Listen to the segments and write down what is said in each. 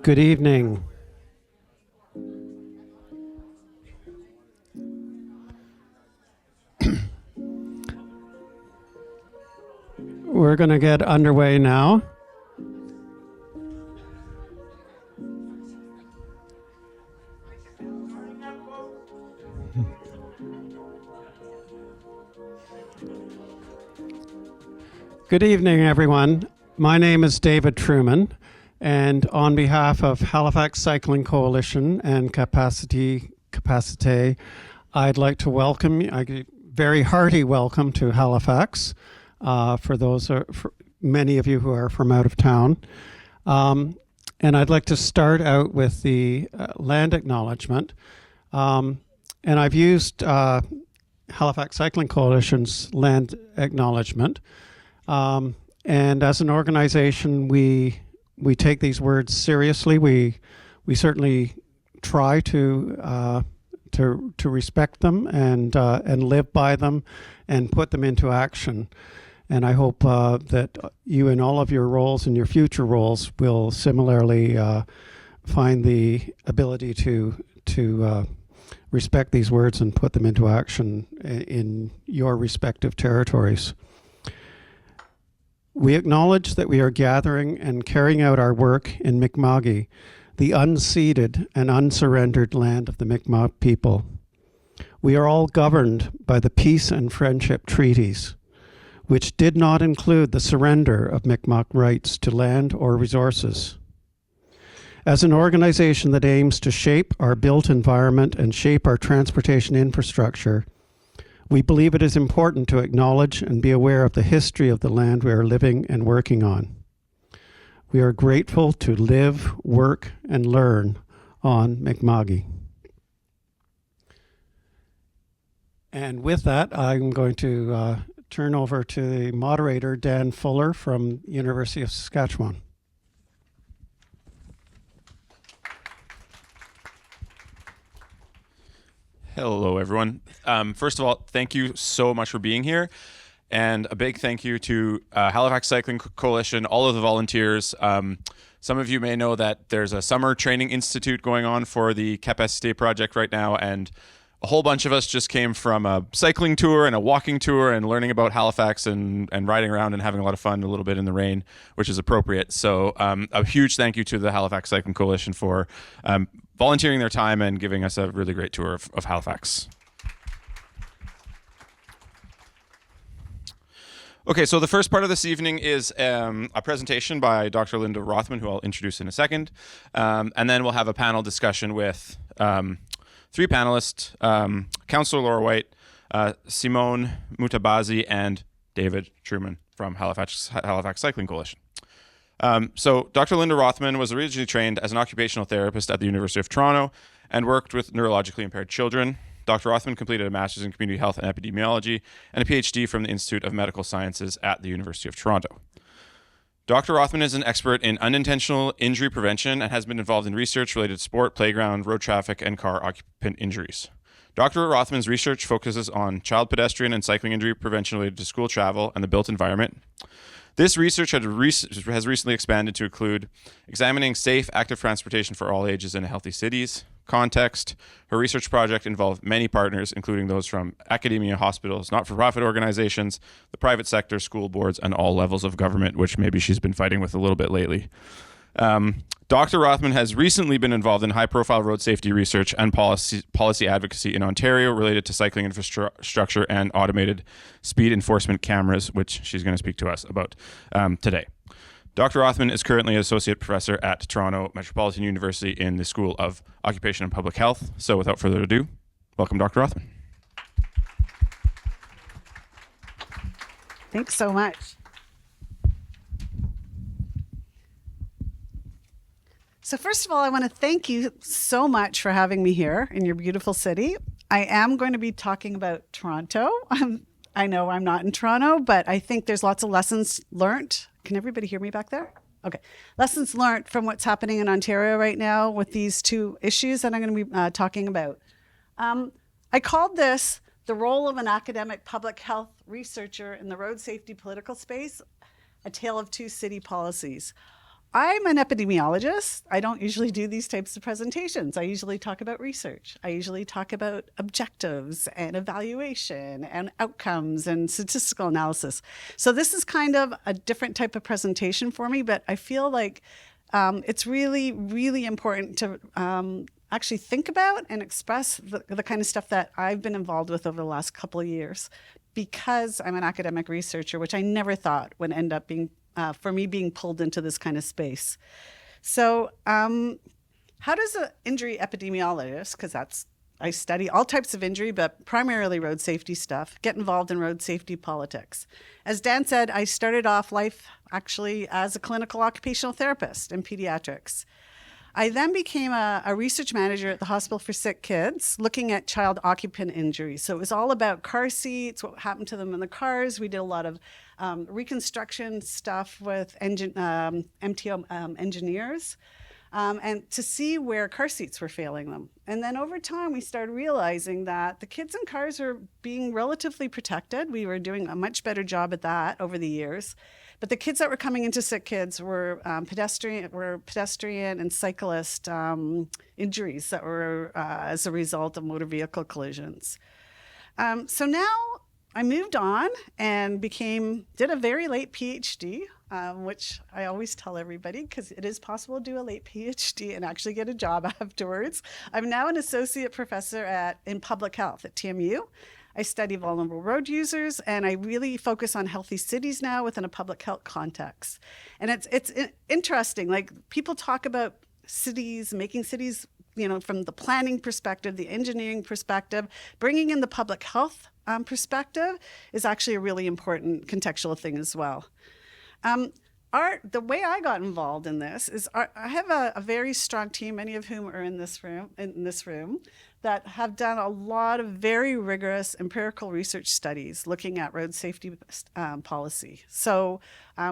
Good evening. We're going to get underway now. Good evening, everyone. My name is David Trueman, and on behalf of Halifax Cycling Coalition and CapaCITY-CapaCITÉ, I'd like to welcome you, a very hearty welcome to Halifax for many of you who are from out of town. And I'd like to start out with the land acknowledgement. And I've used Halifax Cycling Coalition's land acknowledgement. And as an organization, we take these words seriously. We certainly try to respect them and live by them and put them into action. And I hope that you, in all of your roles and your future roles, will similarly find the ability to respect these words and put them into action in your respective territories. We acknowledge that we are gathering and carrying out our work in Mi'kma'ki, the unceded and unsurrendered land of the Mi'kmaq people. We are all governed by the peace and friendship treaties, which did not include the surrender of Mi'kmaq rights to land or resources. As an organization that aims to shape our built environment and shape our transportation infrastructure, we believe it is important to acknowledge and be aware of the history of the land we are living and working on. We are grateful to live, work, and learn on Mi'kma'ki. And with that, I'm going to turn over to the moderator, Dan Fuller from University of Saskatchewan. Hello, everyone. First of all, thank you so much for being here. And a big thank you to Halifax Cycling Coalition, all of the volunteers. Some of you may know that there's a summer training institute going on for the CapaCITY project right now, and a whole bunch of us just came from a cycling tour and a walking tour and learning about Halifax and riding around and having a lot of fun a little bit in the rain, which is appropriate. So a huge thank you to the Halifax Cycling Coalition for volunteering their time and giving us a really great tour of Halifax. Okay, so the first part of this evening is a presentation by Dr. Linda Rothman, who I'll introduce in a second. And then we'll have a panel discussion with three panelists, Councilor Laura White, Simone Mutabazi, and David Trueman from Halifax Cycling Coalition. So Dr. Linda Rothman was originally trained as an occupational therapist at the University of Toronto and worked with neurologically impaired children. Dr. Rothman completed a master's in community health and epidemiology and a PhD from the Institute of Medical Sciences at the University of Toronto. Dr. Rothman is an expert in unintentional injury prevention and has been involved in research related to sport, playground, road traffic, and car occupant injuries. Dr. Rothman's research focuses on child pedestrian and cycling injury prevention related to school travel and the built environment. This research has recently expanded to include examining safe, active transportation for all ages in healthy cities. Context. Her research project involved many partners, including those from academia, hospitals, not-for-profit organizations, the private sector, school boards, and all levels of government, which maybe she's been fighting with a little bit lately. Dr. Rothman has recently been involved in high-profile road safety research and policy advocacy in Ontario related to cycling infrastructure and automated speed enforcement cameras, which she's going to speak to us about today. Dr. Rothman is currently an associate professor at Toronto Metropolitan University in the School of Occupation and Public Health. So without further ado, welcome Dr. Rothman. Thanks so much. So first of all, I want to thank you so much for having me here in your beautiful city. I am going to be talking about Toronto. I know I'm not in Toronto, but I think there's lots of lessons learned. Can everybody hear me back there? Okay. Lessons learned from what's happening in Ontario right now with these two issues that I'm going to be talking about. I called this the role of an academic public health researcher in the road safety political space, a tale of two city policies. I'm an epidemiologist. I don't usually do these types of presentations. I usually talk about research. I usually talk about objectives and evaluation and outcomes and statistical analysis. So this is kind of a different type of presentation for me, but I feel like it's really, really important to actually think about and express the kind of stuff that I've been involved with over the last couple of years, because I'm an academic researcher, which I never thought would end up being for me being pulled into this kind of space. So how does an injury epidemiologist, because I study all types of injury, but primarily road safety stuff, get involved in road safety politics? As Dan said, I started off life actually as a clinical occupational therapist in pediatrics. I then became a research manager at the Hospital for Sick Kids, looking at child occupant injuries. So it was all about car seats, what happened to them in the cars. We did a lot of reconstruction stuff with MTO engineers, and to see where car seats were failing them. And then over time, we started realizing that the kids in cars were being relatively protected. We were doing a much better job at that over the years. But the kids that were coming into Sick Kids were pedestrian and cyclist injuries that were as a result of motor vehicle collisions. So now I moved on and did a very late PhD, which I always tell everybody, because it is possible to do a late PhD and actually get a job afterwards. I'm now an associate professor in public health at TMU. I study vulnerable road users, and I really focus on healthy cities now within a public health context. And it's interesting, like people talk about cities, making cities, from the planning perspective, the engineering perspective, bringing in the public health perspective is actually a really important contextual thing as well. The way I got involved in this is I have a very strong team, many of whom are in this room, that have done a lot of very rigorous empirical research studies looking at road safety policy. So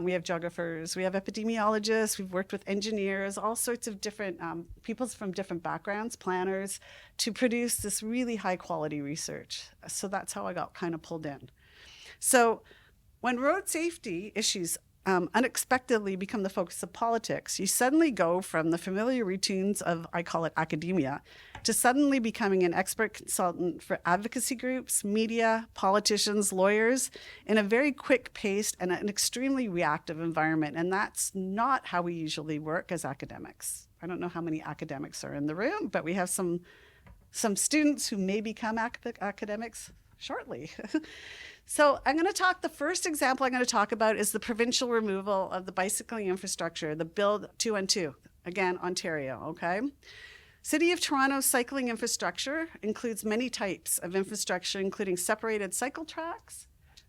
we have geographers, we have epidemiologists, we've worked with engineers, all sorts of different people from different backgrounds, planners, to produce this really high quality research. So that's how I got kind of pulled in. So when road safety issues unexpectedly become the focus of politics, you suddenly go from the familiar routines of, I call it academia, to suddenly becoming an expert consultant for advocacy groups, media, politicians, lawyers, in a very quick-paced and an extremely reactive environment. And that's not how we usually work as academics. I don't know how many academics are in the room, but we have some students who may become academics shortly. So the first example I'm going to talk about is the provincial removal of the bicycling infrastructure, the Bill 212, again, Ontario, okay? City of Toronto's cycling infrastructure includes many types of infrastructure, including separated cycle tracks,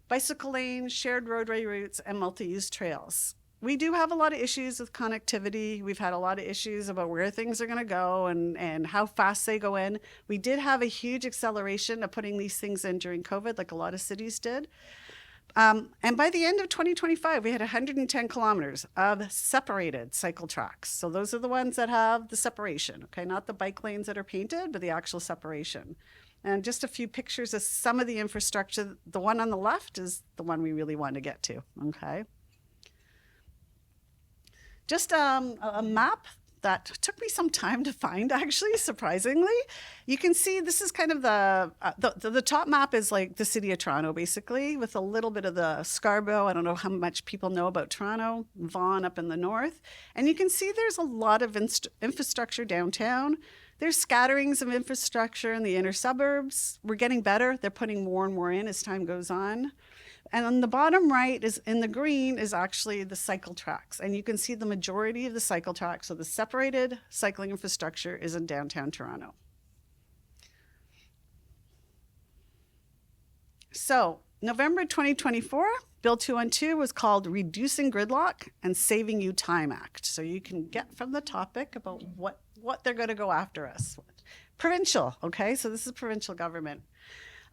bicycle lanes, shared roadway routes, and multi-use trails. We do have a lot of issues with connectivity. We've had a lot of issues about where things are going to go and how fast they go in. We did have a huge acceleration of putting these things in during COVID, like a lot of cities did. And by the end of 2025, we had 110 kilometers of separated cycle tracks. So those are the ones that have the separation, okay? Not the bike lanes that are painted, but the actual separation. And just a few pictures of some of the infrastructure. The one on the left is the one we really want to get to, okay? Just a map that took me some time to find, actually, surprisingly. You can see this is kind of the top map is like the city of Toronto, basically, with a little bit of the Scarborough. I don't know how much people know about Toronto, Vaughan up in the north. And you can see there's a lot of infrastructure downtown. There's scatterings of infrastructure in the inner suburbs. We're getting better. They're putting more and more in as time goes on. And on the bottom right is in the green is actually the cycle tracks. And you can see the majority of the cycle tracks. So the separated cycling infrastructure is in downtown Toronto. So November 2024, Bill 212 was called Reducing Gridlock and Saving You Time Act. So you can get from the topic about what they're going to go after us with. Provincial, okay? So this is provincial government.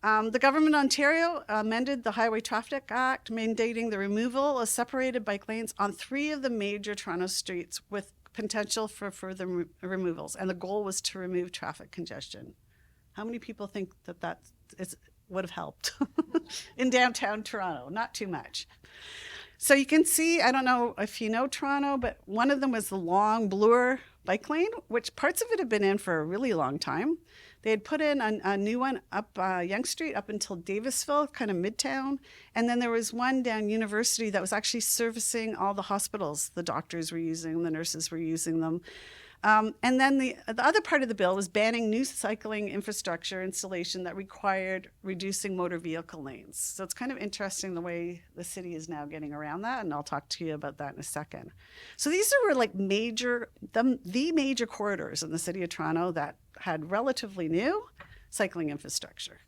The government of Ontario amended the Highway Traffic Act, mandating the removal of separated bike lanes on 3 of the major Toronto streets with potential for further removals. And the goal was to remove traffic congestion. How many people think that would have helped in downtown Toronto? Not too much. So you can see, I don't know if you know Toronto, but one of them was the long Bloor bike lane, which parts of it have been in for a really long time. They had put in a new one up Yonge Street up until Davisville, kind of midtown. And then there was one down University that was actually servicing all the hospitals. The doctors were using them, the nurses were using them. And then the other part of the bill was banning new cycling infrastructure installation that required reducing motor vehicle lanes. So it's kind of interesting the way the city is now getting around that, and I'll talk to you about that in a second. So these were like the major corridors in the city of Toronto that had relatively new cycling infrastructure.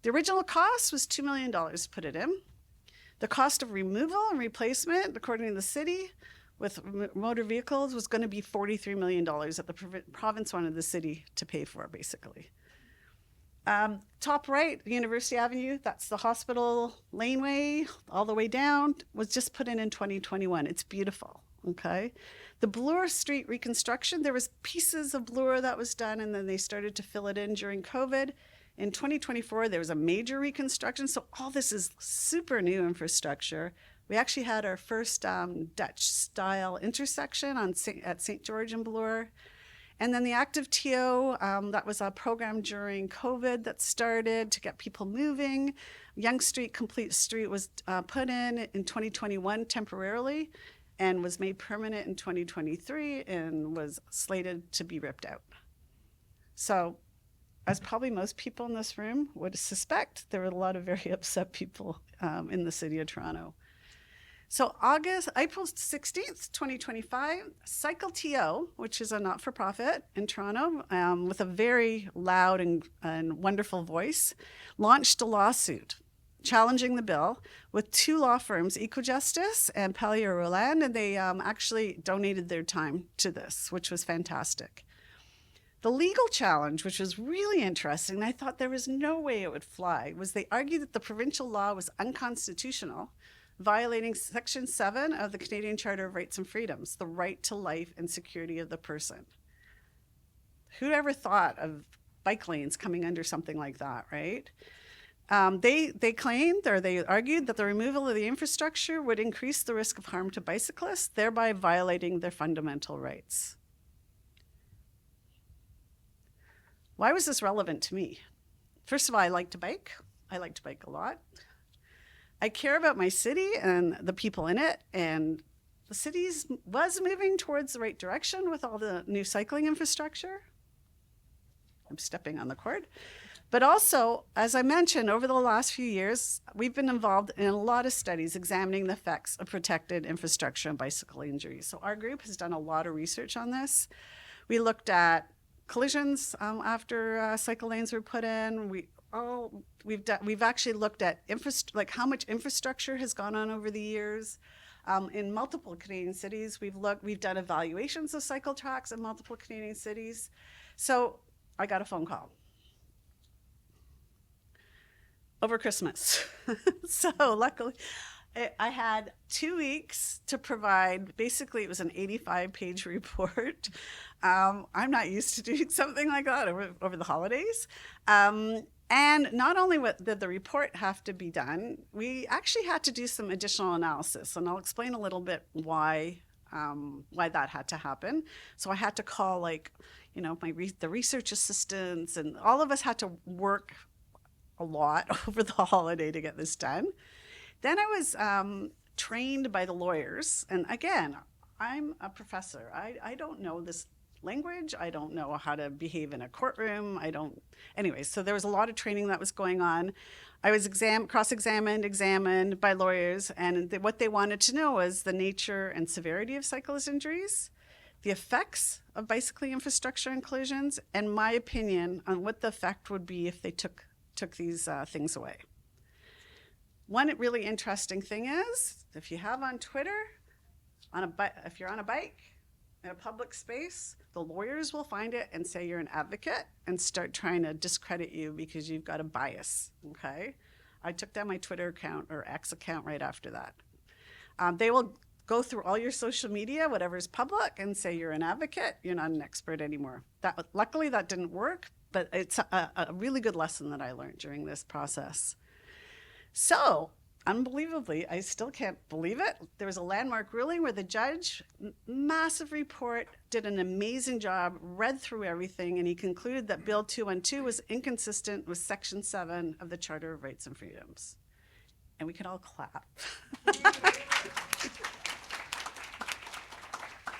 The original cost was $2 million to put it in. The cost of removal and replacement, according to the city, with motor vehicles was going to be $43 million that the province wanted the city to pay for, basically. Top right, University Avenue, that's the hospital laneway all the way down, was just put in 2021. It's beautiful, okay? The Bloor Street reconstruction, there was pieces of Bloor that was done, and then they started to fill it in during COVID. In 2024, there was a major reconstruction, so all this is super new infrastructure. We actually had our first Dutch-style intersection at St. George and Bloor. And then the Active TO, that was a program during COVID that started to get people moving. Yonge Street, Complete Street, was put in 2021 temporarily and was made permanent in 2023 and was slated to be ripped out. So, as probably most people in this room would suspect, there were a lot of very upset people in the city of Toronto. So April 16th, 2025, Cycle TO, which is a not-for-profit in Toronto with a very loud and wonderful voice, launched a lawsuit challenging the bill with two law firms, EcoJustice and Pallier Roland, and they actually donated their time to this, which was fantastic. The legal challenge, which was really interesting, and I thought there was no way it would fly, was they argued that the provincial law was unconstitutional, violating Section 7 of the Canadian Charter of Rights and Freedoms, the right to life and security of the person. Who ever thought of bike lanes coming under something like that, right? They claimed, or they argued, that the removal of the infrastructure would increase the risk of harm to bicyclists, thereby violating their fundamental rights. Why was this relevant to me? First of all, I like to bike. I like to bike a lot. I care about my city and the people in it, and the city was moving towards the right direction with all the new cycling infrastructure. I'm stepping on the cord. But also, as I mentioned, over the last few years, we've been involved in a lot of studies examining the effects of protected infrastructure on bicycle injuries. So our group has done a lot of research on this. We looked at collisions after cycle lanes were put in. We've actually looked at how much infrastructure has gone on over the years. In multiple Canadian cities, we've done evaluations of cycle tracks in multiple Canadian cities. So I got a phone call over Christmas. So luckily, I had 2 weeks to provide. Basically, it was an 85-page report. I'm not used to doing something like that over the holidays. And not only did the report have to be done, we actually had to do some additional analysis, and I'll explain a little bit why that had to happen. So I had to call the research assistants, and all of us had to work a lot over the holiday to get this done. Then I was trained by the lawyers, and again, I'm a professor. I don't know this language. I don't know how to behave in a courtroom. Anyway, so there was a lot of training that was going on. I was cross-examined, examined by lawyers, and what they wanted to know was the nature and severity of cyclist injuries, the effects of bicycling infrastructure and collisions, and my opinion on what the effect would be if they took these things away. One really interesting thing is, if you have on Twitter, if you're on a bike in a public space, the lawyers will find it and say you're an advocate and start trying to discredit you because you've got a bias, okay? I took down my Twitter account or X account right after that. They will go through all your social media, whatever's public, and say you're an advocate, you're not an expert anymore. Luckily, that didn't work, but it's a really good lesson that I learned during this process. So unbelievably, I still can't believe it. There was a landmark ruling where the judge, massive report, did an amazing job, read through everything, and he concluded that Bill 212 was inconsistent with Section 7 of the Charter of Rights and Freedoms. And we can all clap.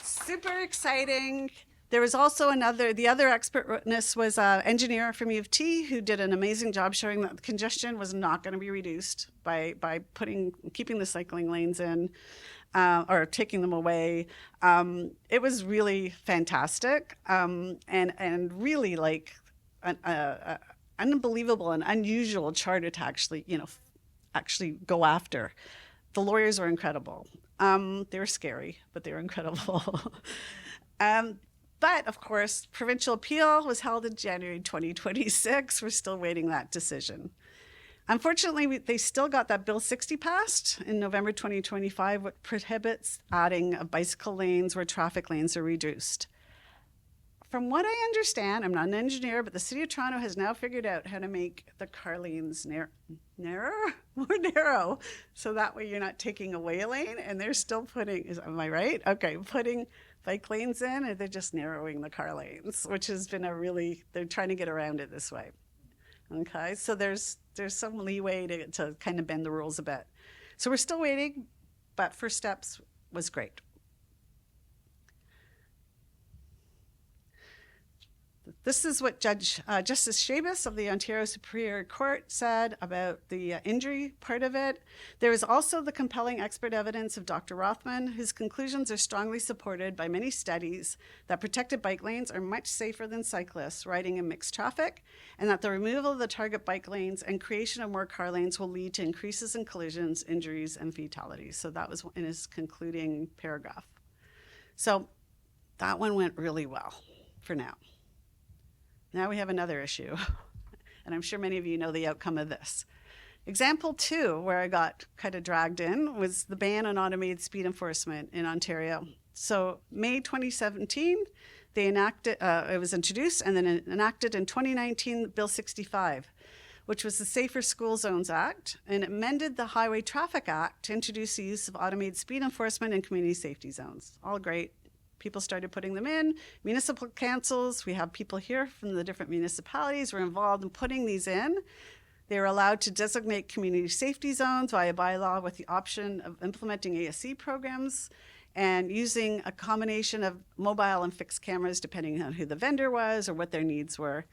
Super exciting. There was also the other expert witness was an engineer from U of T who did an amazing job showing that the congestion was not going to be reduced by keeping the cycling lanes in or taking them away. It was really fantastic and really like an unbelievable and unusual charter to actually go after. The lawyers were incredible. They were scary, but they were incredible. But of course, provincial appeal was held in January 2026. We're still waiting that decision. Unfortunately, they still got that Bill 60 passed in November 2025, which prohibits adding of bicycle lanes where traffic lanes are reduced. From what I understand, I'm not an engineer, but the City of Toronto has now figured out how to make the car lanes more narrow, so that way you're not taking away a lane, and they're still am I right? Okay, putting bike lanes in, and they're just narrowing the car lanes, which has been they're trying to get around it this way. Okay, so there's some leeway to kind of bend the rules a bit. So we're still waiting, but first steps was great. This is what Justice Shabas of the Ontario Superior Court said about the injury part of it. There is also the compelling expert evidence of Dr. Rothman, whose conclusions are strongly supported by many studies that protected bike lanes are much safer than cyclists riding in mixed traffic, and that the removal of the target bike lanes and creation of more car lanes will lead to increases in collisions, injuries, and fatalities. So that was in his concluding paragraph. So that one went really well for now. Now we have another issue, and I'm sure many of you know the outcome of this. Example 2, where I got kind of dragged in, was the ban on automated speed enforcement in Ontario. So May 2017, they enacted, it was introduced and then enacted in 2019, Bill 65, which was the Safer School Zones Act, and it amended the Highway Traffic Act to introduce the use of automated speed enforcement in community safety zones. All great. People started putting them in. Municipal councils, we have people here from the different municipalities were involved in putting these in. They were allowed to designate community safety zones via bylaw with the option of implementing ASC programs and using a combination of mobile and fixed cameras depending on who the vendor was or what their needs were.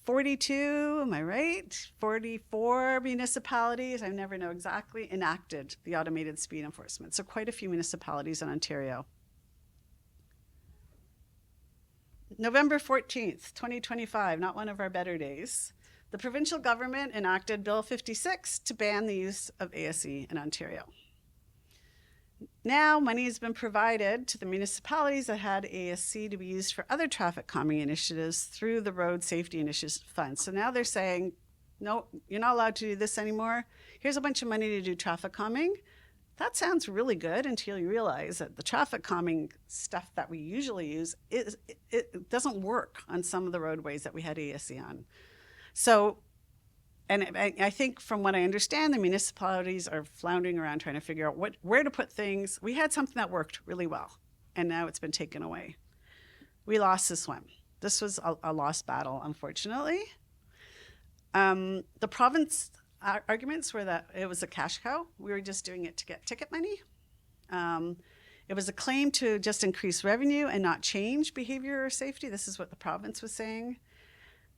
42, am I right? 44 municipalities, I never know exactly, enacted the automated speed enforcement. So quite a few municipalities in Ontario. November 14th, 2025, not one of our better days, the provincial government enacted Bill 56 to ban the use of ASE in Ontario. Now, money has been provided to the municipalities that had ASC to be used for other traffic calming initiatives through the Road Safety Initiative Fund. So now they're saying, no, you're not allowed to do this anymore. Here's a bunch of money to do traffic calming. That sounds really good until you realize that the traffic calming stuff that we usually use, it doesn't work on some of the roadways that we had ASC on. So, and I think from what I understand, the municipalities are floundering around trying to figure out where to put things. We had something that worked really well, and now it's been taken away. We lost this one. This was a lost battle, unfortunately. The province arguments were that it was a cash cow. We were just doing it to get ticket money. It was a claim to just increase revenue and not change behavior or safety. This is what the province was saying.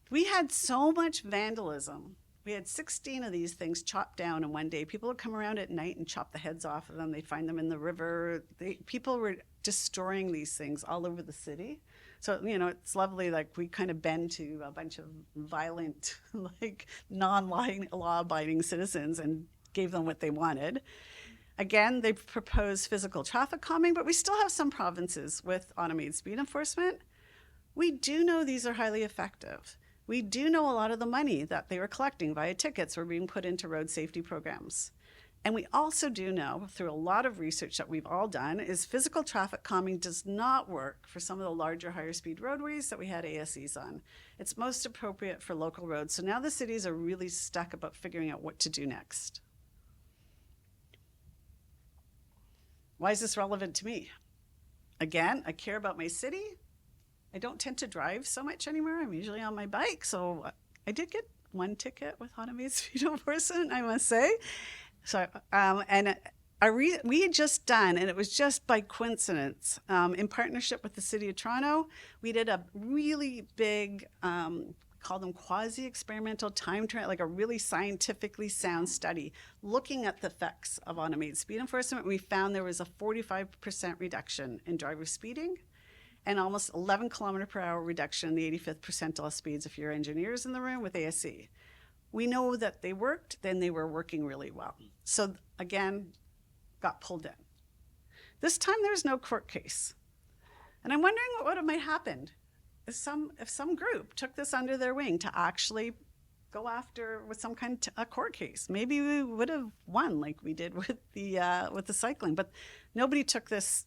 We had so much vandalism. We had 16 of these things chopped down in one day. People would come around at night and chop the heads off of them. They'd find them in the river. People were destroying these things all over the city. So, you know, it's lovely, like we kind of bend to a bunch of violent, like non-law-abiding citizens and gave them what they wanted. Again, they proposed physical traffic calming, but we still have some provinces with automated speed enforcement. We do know these are highly effective. We do know a lot of the money that they were collecting via tickets were being put into road safety programs. And we also do know, through a lot of research that we've all done, is physical traffic calming does not work for some of the larger, higher speed roadways that we had ASEs on. It's most appropriate for local roads. So now the cities are really stuck about figuring out what to do next. Why is this relevant to me? Again, I care about my city. I don't tend to drive so much anymore. I'm usually on my bike. So I did get one ticket with automated speed enforcement, I must say. So, we had just done, and it was just by coincidence, in partnership with the City of Toronto, we did a really big, call them quasi-experimental time trial, like a really scientifically sound study looking at the effects of automated speed enforcement. We found there was a 45% reduction in driver speeding and almost 11 kilometer per hour reduction in the 85th percentile speeds if you're engineers in the room with ASC. We know that they worked, then they were working really well. So again, got pulled in. This time there's no court case. And I'm wondering what might happen if some group took this under their wing to actually go after with some kind of a court case. Maybe we would have won like we did with the cycling, but nobody took this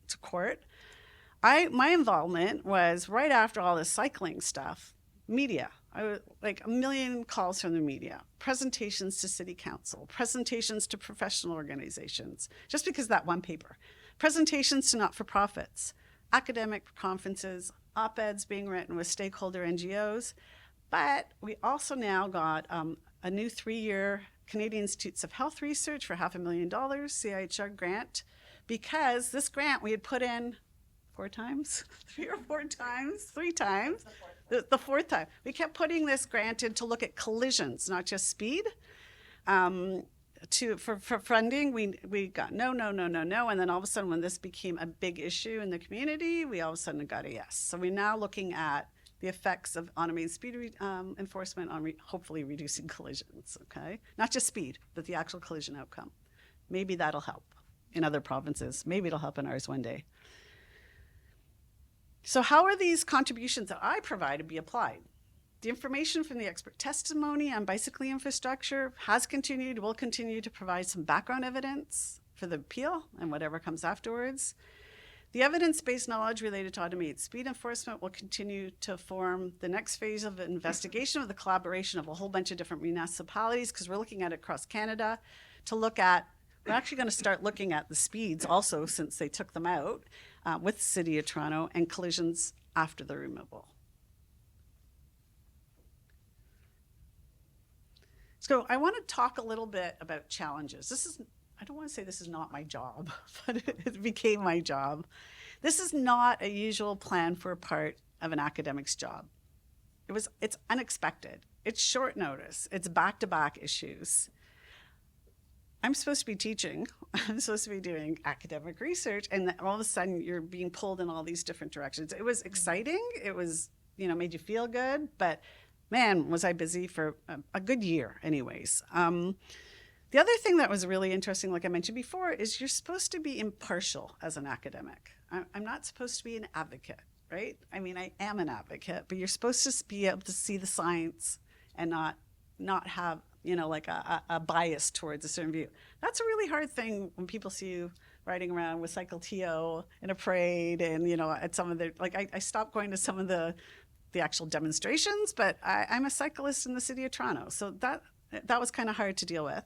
to court. My involvement was right after all this cycling stuff, media. I was like a million calls from the media, presentations to city council, presentations to professional organizations, just because of that one paper, presentations to not-for-profits, academic conferences, op-eds being written with stakeholder NGOs. But we also now got a new 3-year Canadian Institutes of Health Research for $500,000 CIHR grant, because this grant we had put in 4 times, 3 or 4 times, 3 times. The fourth time. We kept putting this grant in to look at collisions, not just speed. For funding, we got no. And then all of a sudden, when this became a big issue in the community, we all of a sudden got a yes. So we're now looking at the effects of automated speed enforcement on hopefully reducing collisions, okay? Not just speed, but the actual collision outcome. Maybe that'll help in other provinces. Maybe it'll help in ours one day. So how are these contributions that I provided be applied? The information from the expert testimony on bicycle infrastructure has continued, will continue to provide some background evidence for the appeal and whatever comes afterwards. The evidence-based knowledge related to automated speed enforcement will continue to form the next phase of investigation of the collaboration of a whole bunch of different municipalities, because we're looking at it across Canada to look at, we're actually going to start looking at the speeds also since they took them out with the City of Toronto and collisions after the removal. So I want to talk a little bit about challenges. I don't want to say this is not my job, but it became my job. This is not a usual plan for a part of an academic's job. It's unexpected. It's short notice. It's back-to-back issues. I'm supposed to be teaching. I'm supposed to be doing academic research, and then all of a sudden you're being pulled in all these different directions. It was exciting. It was, made you feel good, but man, was I busy for a good year anyways. The other thing that was really interesting, like I mentioned before, is you're supposed to be impartial as an academic. I'm not supposed to be an advocate, right? I mean, I am an advocate, but you're supposed to be able to see the science and not have like a bias towards a certain view. That's a really hard thing when people see you riding around with Cycle TO in a parade and, at some of the, I stopped going to some of the actual demonstrations, but I'm a cyclist in the City of Toronto. So that was kind of hard to deal with.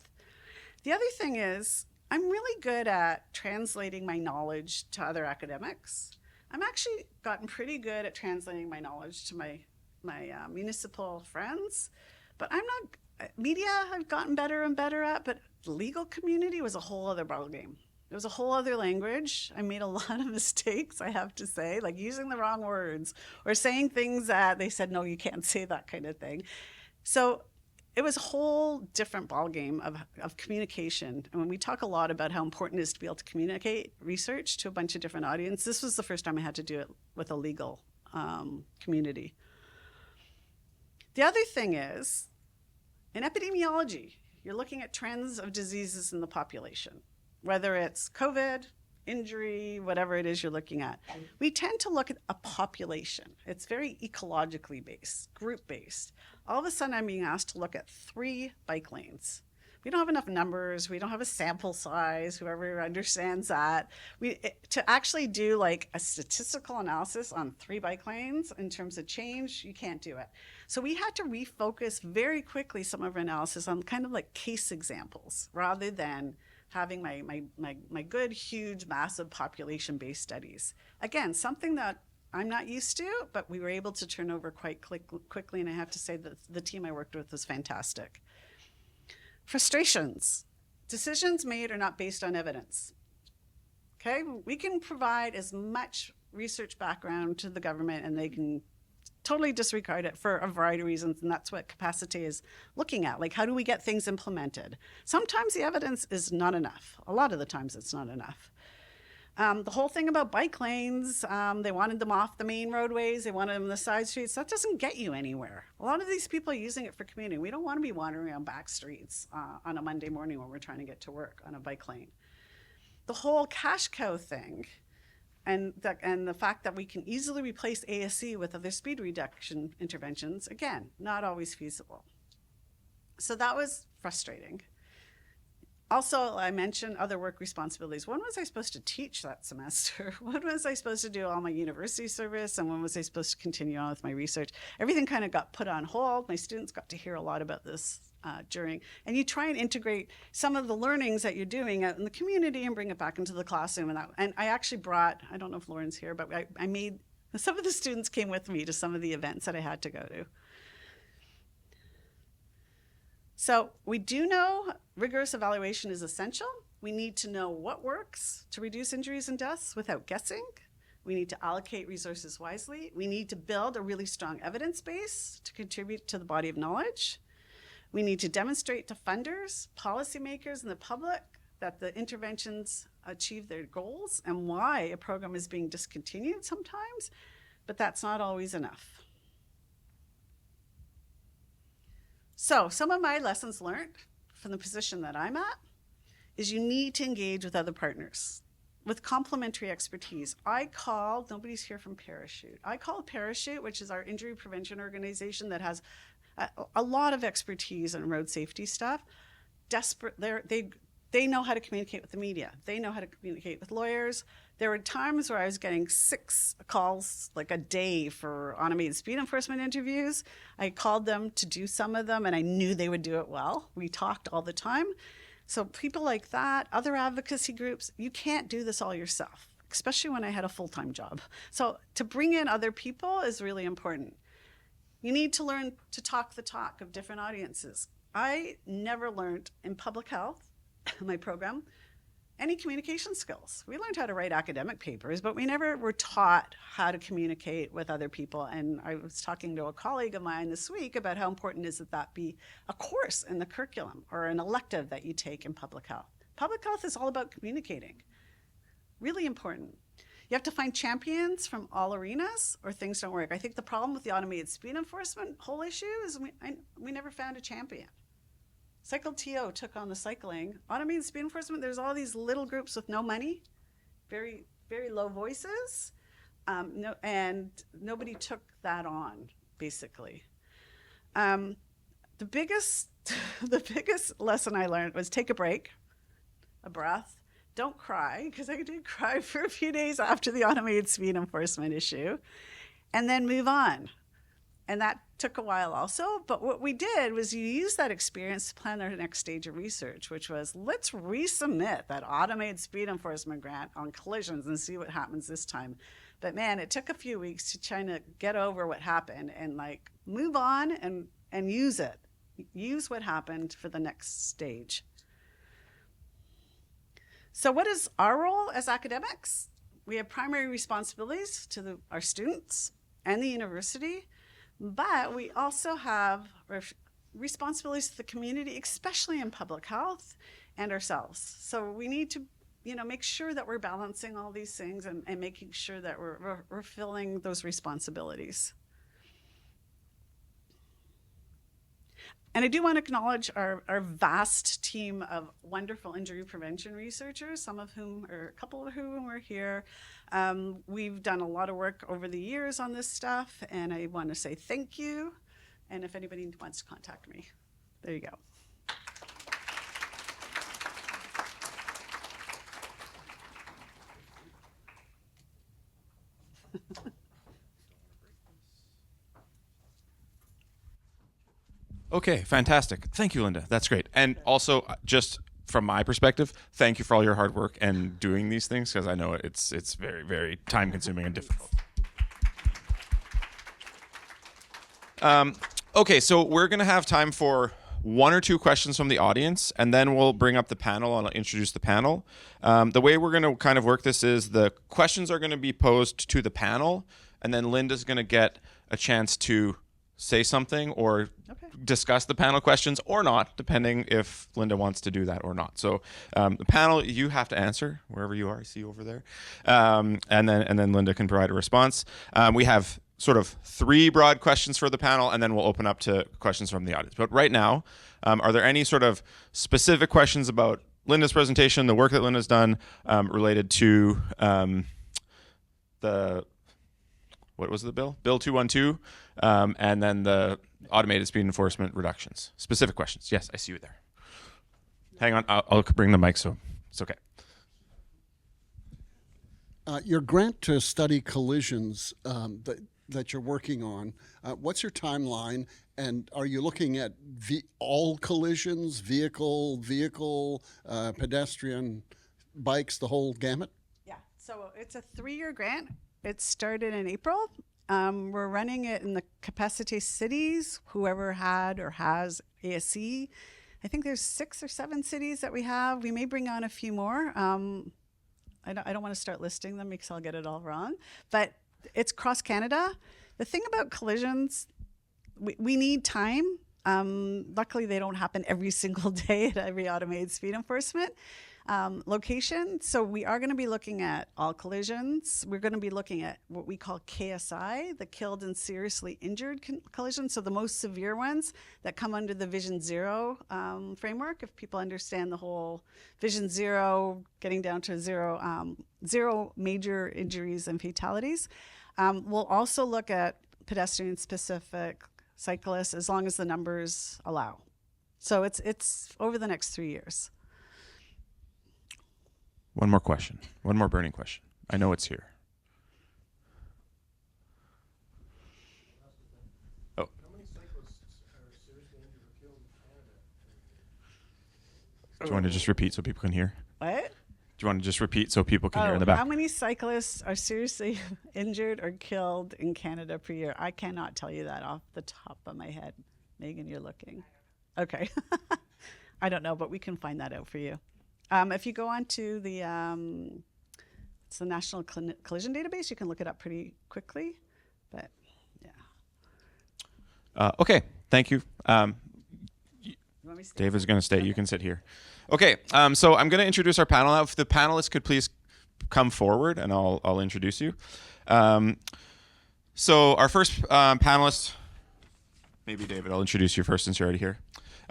The other thing is I'm really good at translating my knowledge to other academics. I'm actually gotten pretty good at translating my knowledge to my municipal friends, but media I've gotten better and better at, but the legal community was a whole other ballgame. It was a whole other language. I made a lot of mistakes, I have to say, like using the wrong words or saying things that they said, no, you can't say that kind of thing. So it was a whole different ballgame of communication. And when we talk a lot about how important it is to be able to communicate research to a bunch of different audiences, this was the first time I had to do it with a legal community. The other thing is, in epidemiology, you're looking at trends of diseases in the population, whether it's COVID, injury, whatever it is you're looking at. We tend to look at a population. It's very ecologically based, group-based. All of a sudden, I'm being asked to look at 3 bike lanes. We don't have enough numbers. We don't have a sample size, whoever understands that. To actually do like a statistical analysis on 3 bike lanes in terms of change, you can't do it. So we had to refocus very quickly some of our analysis on kind of like case examples rather than having my good, huge, massive population-based studies. Again, something that I'm not used to, but we were able to turn over quite quickly, and I have to say that the team I worked with was fantastic. Frustrations. Decisions made are not based on evidence. Okay, we can provide as much research background to the government and they can totally disregard it for a variety of reasons, and that's what CapaCITY is looking at. Like, how do we get things implemented? Sometimes the evidence is not enough. A lot of the times it's not enough. The whole thing about bike lanes, they wanted them off the main roadways, they wanted them in the side streets. That doesn't get you anywhere. A lot of these people are using it for commuting. We don't want to be wandering around back streets on a Monday morning when we're trying to get to work on a bike lane. The whole cash cow thing, and the fact that we can easily replace ASC with other speed reduction interventions, again, not always feasible. So that was frustrating. Also, I mentioned other work responsibilities. When was I supposed to teach that semester? When was I supposed to do all my university service? And when was I supposed to continue on with my research? Everything kind of got put on hold. My students got to hear a lot about this during. And you try and integrate some of the learnings that you're doing out in the community and bring it back into the classroom. And I actually brought, I don't know if Lauren's here, but I made, some of the students came with me to some of the events that I had to go to. So we do know rigorous evaluation is essential. We need to know what works to reduce injuries and deaths without guessing. We need to allocate resources wisely. We need to build a really strong evidence base to contribute to the body of knowledge. We need to demonstrate to funders, policymakers, and the public that the interventions achieve their goals and why a program is being discontinued sometimes, but that's not always enough. So some of my lessons learned from the position that I'm at is you need to engage with other partners with complementary expertise. Nobody's here from Parachute. I call Parachute, which is our injury prevention organization that has a lot of expertise in road safety stuff. They know how to communicate with the media. They know how to communicate with lawyers. There were times where I was getting 6 calls like a day for automated speed enforcement interviews. I called them to do some of them and I knew they would do it well. We talked all the time. So people like that, other advocacy groups, you can't do this all yourself, especially when I had a full-time job. So to bring in other people is really important. You need to learn to talk the talk of different audiences. I never learned in public health, my program, any communication skills. We learned how to write academic papers, but we never were taught how to communicate with other people. And I was talking to a colleague of mine this week about how important it is that that be a course in the curriculum or an elective that you take in public health. Public health is all about communicating. Really important. You have to find champions from all arenas or things don't work. I think the problem with the automated speed enforcement whole issue is we never found a champion. Cycle-TO took on the cycling. Automated speed enforcement, there's all these little groups with no money, very, very low voices, and nobody took that on, basically. The biggest lesson I learned was take a break, a breath, don't cry, because I did cry for a few days after the automated speed enforcement issue, and then move on. And that took a while also, but what we did was you use that experience to plan our next stage of research, which was let's resubmit that automated speed enforcement grant on collisions and see what happens this time. But man, it took a few weeks to try to get over what happened and like move on and use it. Use what happened for the next stage. So what is our role as academics? We have primary responsibilities to our students and the university, but we also have responsibilities to the community, especially in public health, and ourselves. So we need to, make sure that we're balancing all these things and making sure that we're filling those responsibilities. And I do want to acknowledge our vast team of wonderful injury prevention researchers, a couple of whom are here. We've done a lot of work over the years on this stuff, and I want to say thank you. And if anybody wants to contact me, there you go. Okay, fantastic. Thank you, Linda. That's great. And also, just from my perspective, thank you for all your hard work and doing these things, because I know it's very, very time consuming and difficult. Okay, so we're going to have time for one or two questions from the audience, and then we'll bring up the panel and I'll introduce the panel. The way we're going to kind of work this is the questions are going to be posed to the panel, and then Linda's going to get a chance to say something or discuss the panel questions or not, depending if Linda wants to do that or not. So the panel, you have to answer wherever you are. I see you over there. And then Linda can provide a response. We have sort of three broad questions for the panel, and then we'll open up to questions from the audience. But right now, are there any sort of specific questions about Linda's presentation, the work that Linda's done, related to what was the bill? Bill 212, and then the automated speed enforcement reductions. Specific questions. Yes, I see you there. Hang on, I'll bring the mic so it's okay. Your grant to study collisions that you're working on, what's your timeline? And are you looking at all collisions, vehicle, pedestrian, bikes, the whole gamut? Yeah, so it's a 3-year grant. It started in April. We're running it in the CapaCITY cities, whoever had or has ASC. I think there's 6 or 7 cities that we have. We may bring on a few more. I don't want to start listing them because I'll get it all wrong. But it's cross Canada. The thing about collisions, we need time. Luckily, they don't happen every single day at every automated speed enforcement location. So we are going to be looking at all collisions. We're going to be looking at what we call KSI, the killed and seriously injured collisions. So the most severe ones that come under the Vision Zero framework. If people understand the whole Vision Zero, getting down to zero major injuries and fatalities. We'll also look at pedestrian-specific cyclists as long as the numbers allow. So it's over the next 3 years. One more question. One more burning question. I know it's here. Oh. How many cyclists are seriously injured or killed in Canada? Do you want to just repeat so people can hear? What? Do you want to just repeat so people can hear in the back? How many cyclists are seriously injured or killed in Canada per year? I cannot tell you that off the top of my head. Megan, you're looking. Okay. I don't know, but we can find that out for you. If you go on to the it's the National Collision Database, you can look it up pretty quickly. But yeah. Okay, thank you. You want me to stay? David's going to stay. You can sit here. Okay, so I'm going to introduce our panel now. If the panelists could please come forward, and I'll introduce you. So our first panelist, maybe David, I'll introduce you first since you're already here.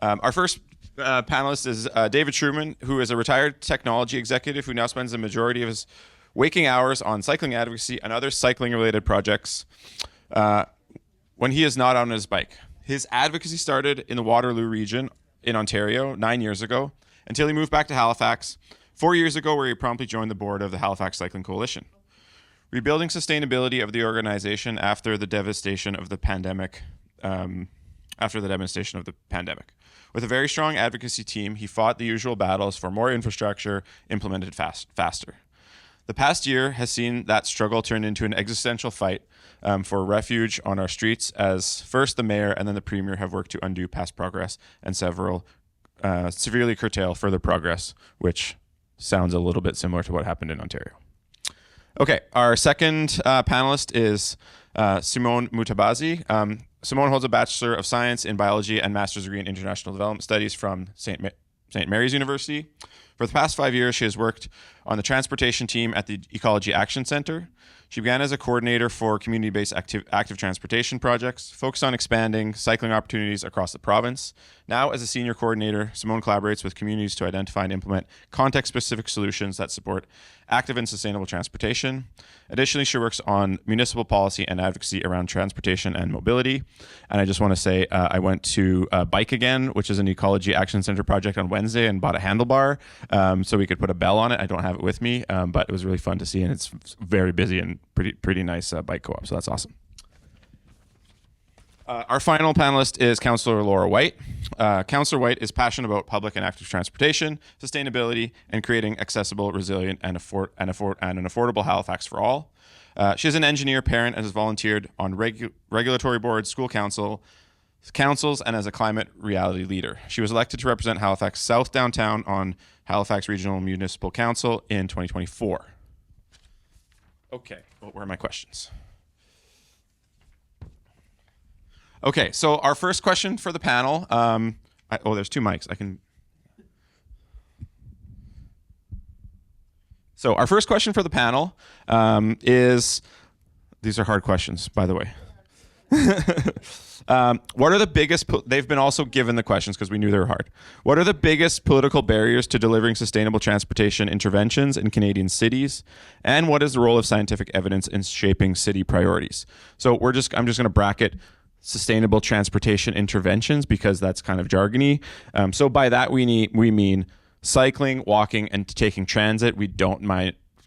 Our first panelist is David Trueman, who is a retired technology executive who now spends the majority of his waking hours on cycling advocacy and other cycling-related projects when he is not on his bike. His advocacy started in the Waterloo region in Ontario 9 years ago until he moved back to Halifax 4 years ago, where he promptly joined the board of the Halifax Cycling Coalition. Rebuilding sustainability of the organization after the devastation of the pandemic. With a very strong advocacy team, he fought the usual battles for more infrastructure implemented faster. The past year has seen that struggle turn into an existential fight for refuge on our streets, as first the mayor and then the premier have worked to undo past progress and severely curtail further progress, which sounds a little bit similar to what happened in Ontario. Okay, our second panelist is Simone Mutabazi. Simone holds a Bachelor of Science in Biology and Master's degree in International Development Studies from St. Mary's University. For the past 5 years, she has worked on the transportation team at the Ecology Action Centre. She began as a coordinator for community-based active transportation projects, focused on expanding cycling opportunities across the province. Now, as a senior coordinator, Simone collaborates with communities to identify and implement context-specific solutions that support active and sustainable transportation. Additionally, she works on municipal policy and advocacy around transportation and mobility. And I just want to say I went to Bike Again, which is an Ecology Action Centre project, on Wednesday, and bought a handlebar so we could put a bell on it. I don't have it with me, but it was really fun to see, and it's very busy and pretty nice bike co-op, so that's awesome. Our final panelist is Councilor Laura White. Councilor White is passionate about public and active transportation, sustainability, and creating accessible, resilient, and an affordable Halifax for all. She is an engineer, parent, and has volunteered on regulatory boards, school councils, and as a climate reality leader. She was elected to represent Halifax South Downtown on Halifax Regional Municipal Council in 2024. Okay, well, where are my questions? Okay, so our first question for the panel. There's two mics. So our first question for the panel is, these are hard questions, by the way. What are the biggest, they've been also given the questions because we knew they were hard. What are the biggest political barriers to delivering sustainable transportation interventions in Canadian cities? And what is the role of scientific evidence in shaping city priorities? So I'm just going to bracket sustainable transportation interventions because that's kind of jargony. So by that we mean cycling, walking, and taking transit. We don't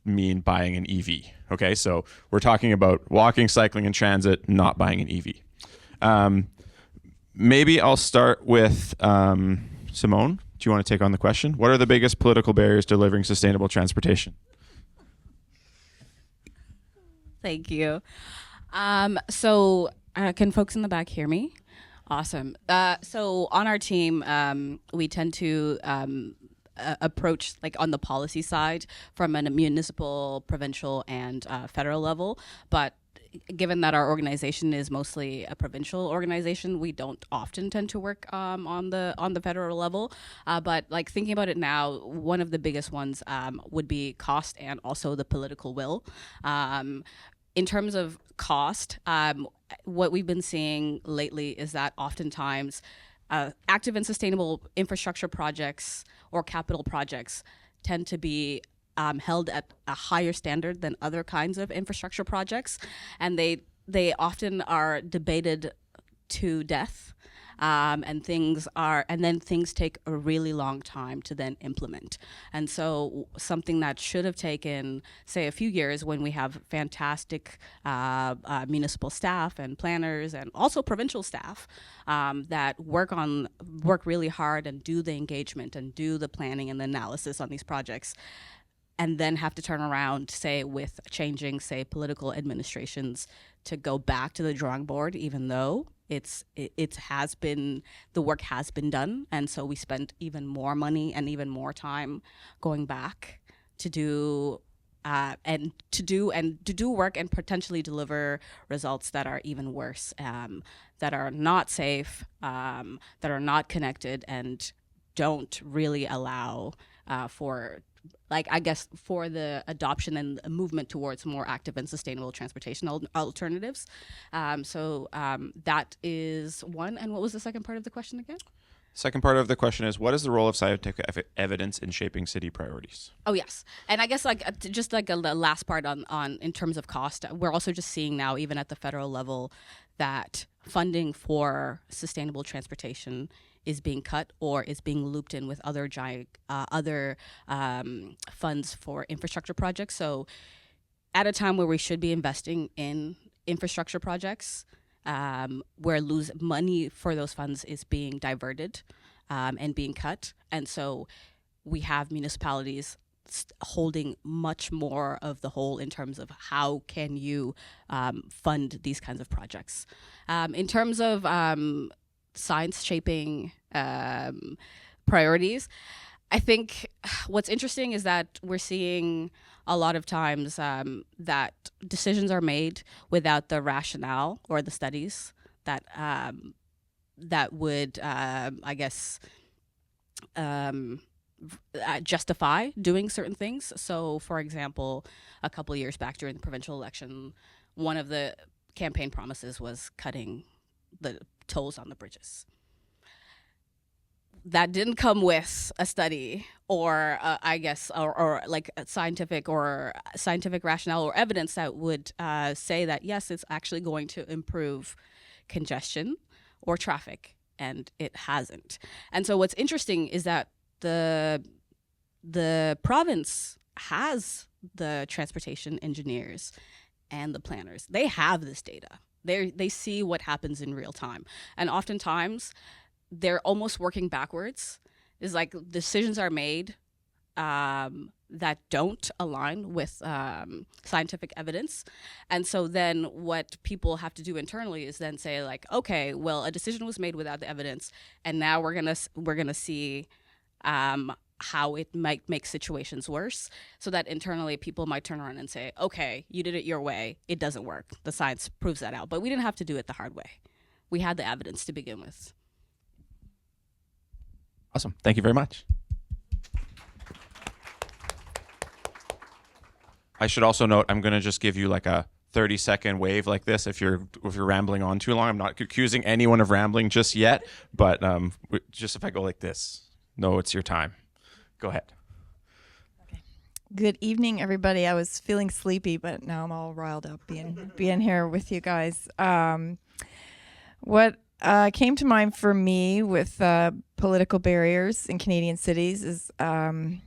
mean buying an EV. Okay, so we're talking about walking, cycling, and transit, not buying an EV. Maybe I'll start with Simone. Do you want to take on the question? What are the biggest political barriers to delivering sustainable transportation? Thank you. Can folks in the back hear me? Awesome. So on our team, we tend to approach like on the policy side from a municipal, provincial, and federal level. But given that our organization is mostly a provincial organization, we don't often tend to work on the federal level. But like thinking about it now, one of the biggest ones would be cost and also the political will. In terms of cost, what we've been seeing lately is that oftentimes active and sustainable infrastructure projects or capital projects tend to be held at a higher standard than other kinds of infrastructure projects, and they often are debated to death. And then things take a really long time to then implement. And so something that should have taken, say, a few years when we have fantastic municipal staff and planners and also provincial staff that work really hard and do the engagement and do the planning and the analysis on these projects, and then have to turn around, say, with changing, say, political administrations to go back to the drawing board, even though the work has been done, and so we spent even more money and even more time going back to do work and potentially deliver results that are even worse, that are not safe, that are not connected, and don't really allow for the adoption and movement towards more active and sustainable transportation alternatives. That is one. And what was the second part of the question again? Second part of the question is, what is the role of scientific evidence in shaping city priorities? Oh, yes. And I guess just the last part on in terms of cost, we're also just seeing now, even at the federal level, that funding for sustainable transportation is being cut or is being looped in with other funds for infrastructure projects. So at a time where we should be investing in infrastructure projects, where money for those funds is being diverted and being cut. And so we have municipalities holding much more of the whole in terms of how can you fund these kinds of projects. In terms of science shaping priorities, I think what's interesting is that we're seeing a lot of times that decisions are made without the rationale or the studies that would, justify doing certain things. So, for example, a couple of years back during the provincial election, one of the campaign promises was cutting the tolls on the bridges. That didn't come with a study or like a scientific rationale or evidence that would say that yes, it's actually going to improve congestion or traffic, and it hasn't. And so what's interesting is that the province has the transportation engineers and the planners. They have this data. They see what happens in real time, and oftentimes they're almost working backwards. Is like decisions are made that don't align with scientific evidence, and so then what people have to do internally is then say like, okay, well, a decision was made without the evidence, and now we're gonna see how it might make situations worse, so that internally people might turn around and say, okay, you did it your way, it doesn't work, the science proves that out. But we didn't have to do it the hard way. We had the evidence to begin with. Awesome. Thank you very much. I should also note, I'm going to just give you like a 30-second wave like this if you're rambling on too long. I'm not accusing anyone of rambling just yet, but just if I go like this, no, it's your time. Go ahead. Good evening, everybody. I was feeling sleepy, but now I'm all riled up being here with you guys. What came to mind for me with political barriers in Canadian cities is the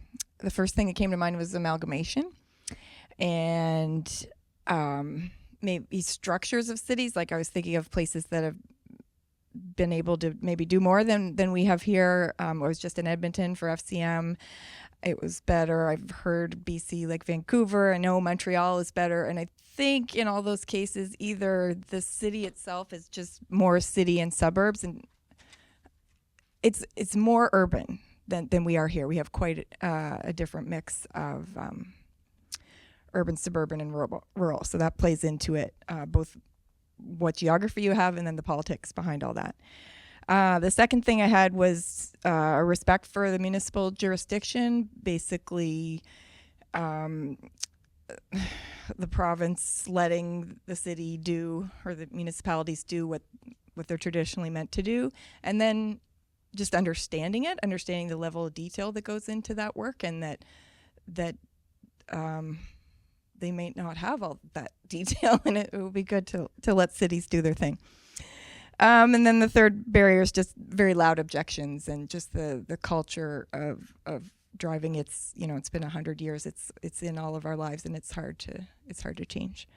first thing that came to mind was amalgamation and maybe structures of cities. Like I was thinking of places that have been able to maybe do more than we have here. I was just in Edmonton for FCM. It was better. I've heard BC like Vancouver. I know Montreal is better. And I think in all those cases, either the city itself is just more city and suburbs, and it's more urban than we are here. We have quite a different mix of urban, suburban, and rural. So that plays into it, both what geography you have and then the politics behind all that. The second thing I had was a respect for the municipal jurisdiction. Basically, the province letting the city do, or the municipalities do what they're traditionally meant to do, and then just understanding the level of detail that goes into that work, and that they may not have all that detail, and it would be good to let cities do their thing. And then the third barrier is just very loud objections, and just the culture of driving. It's been 100 years. It's in all of our lives, and it's hard to change.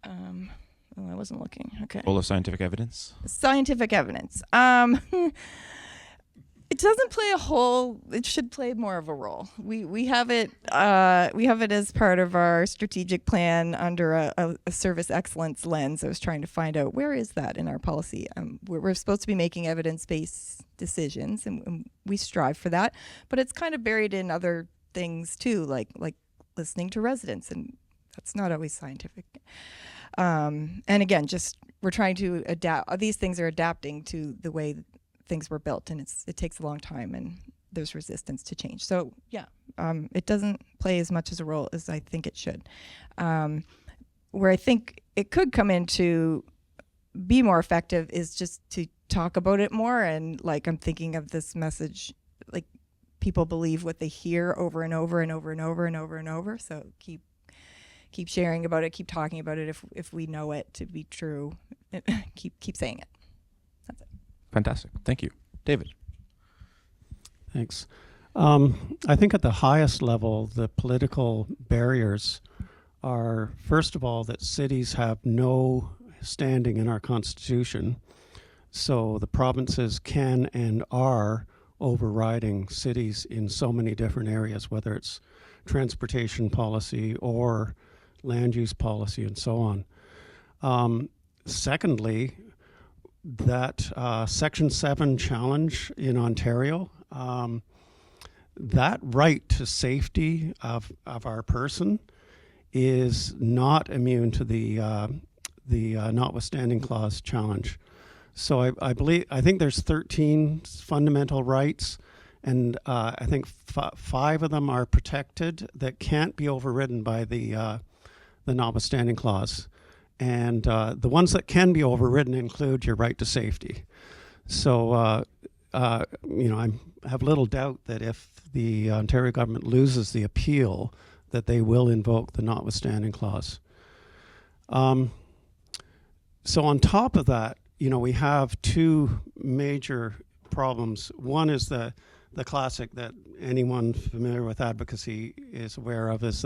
I wasn't looking. Okay. Full of scientific evidence. Scientific evidence. It doesn't play a whole. It should play more of a role. We have it. We have it as part of our strategic plan under a service excellence lens. I was trying to find out where is that in our policy. We're supposed to be making evidence-based decisions, and we strive for that. But it's kind of buried in other things too, like listening to residents, and that's not always scientific. And again, just we're trying to adapt. These things are adapting to the way things were built, and it takes a long time, and there's resistance to change. So yeah, it doesn't play as much as a role as I think it should. Where I think it could come in to be more effective is just to talk about it more, and like I'm thinking of this message, like people believe what they hear over and over and over and over and over and over. So keep sharing about it, keep talking about it if we know it to be true. keep saying it. That's it. Fantastic. Thank you. David. Thanks. I think at the highest level, the political barriers are, first of all, that cities have no standing in our Constitution. So the provinces can and are overriding cities in so many different areas, whether it's transportation policy or land use policy and so on. Secondly, that Section 7 challenge in Ontario, that right to safety of our person is not immune to the notwithstanding clause challenge. So I think there's 13 fundamental rights, and I think 5 of them are protected that can't be overridden by the notwithstanding clause. And the ones that can be overridden include your right to safety. So, I have little doubt that if the Ontario government loses the appeal, that they will invoke the notwithstanding clause. So on top of that, we have 2 major problems. One is the classic that anyone familiar with advocacy is aware of, is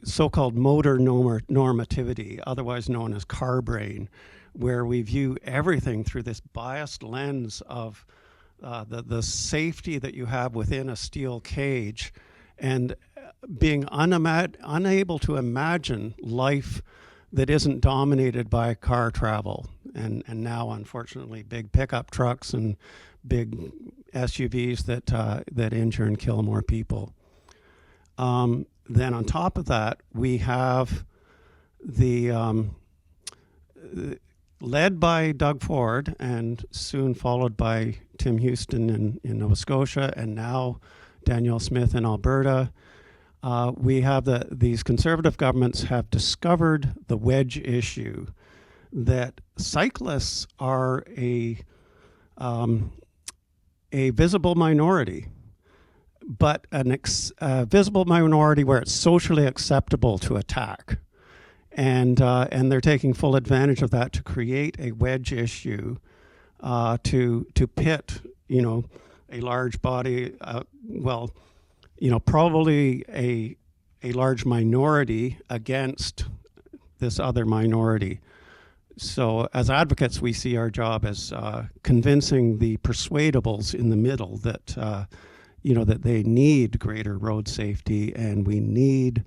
so-called motor normativity, otherwise known as car brain, where we view everything through this biased lens of the safety that you have within a steel cage, and being unable to imagine life that isn't dominated by car travel, and now unfortunately big pickup trucks and big SUVs that injure and kill more people. Then on top of that, we have the led by Doug Ford and soon followed by Tim Houston in Nova Scotia, and now Danielle Smith in Alberta. We have these conservative governments have discovered the wedge issue, that cyclists are a visible minority, but a visible minority where it's socially acceptable to attack. And they're taking full advantage of that to create a wedge issue, to pit, a large body, probably a large minority against this other minority. So as advocates, we see our job as convincing the persuadables in the middle that, that they need greater road safety, and we need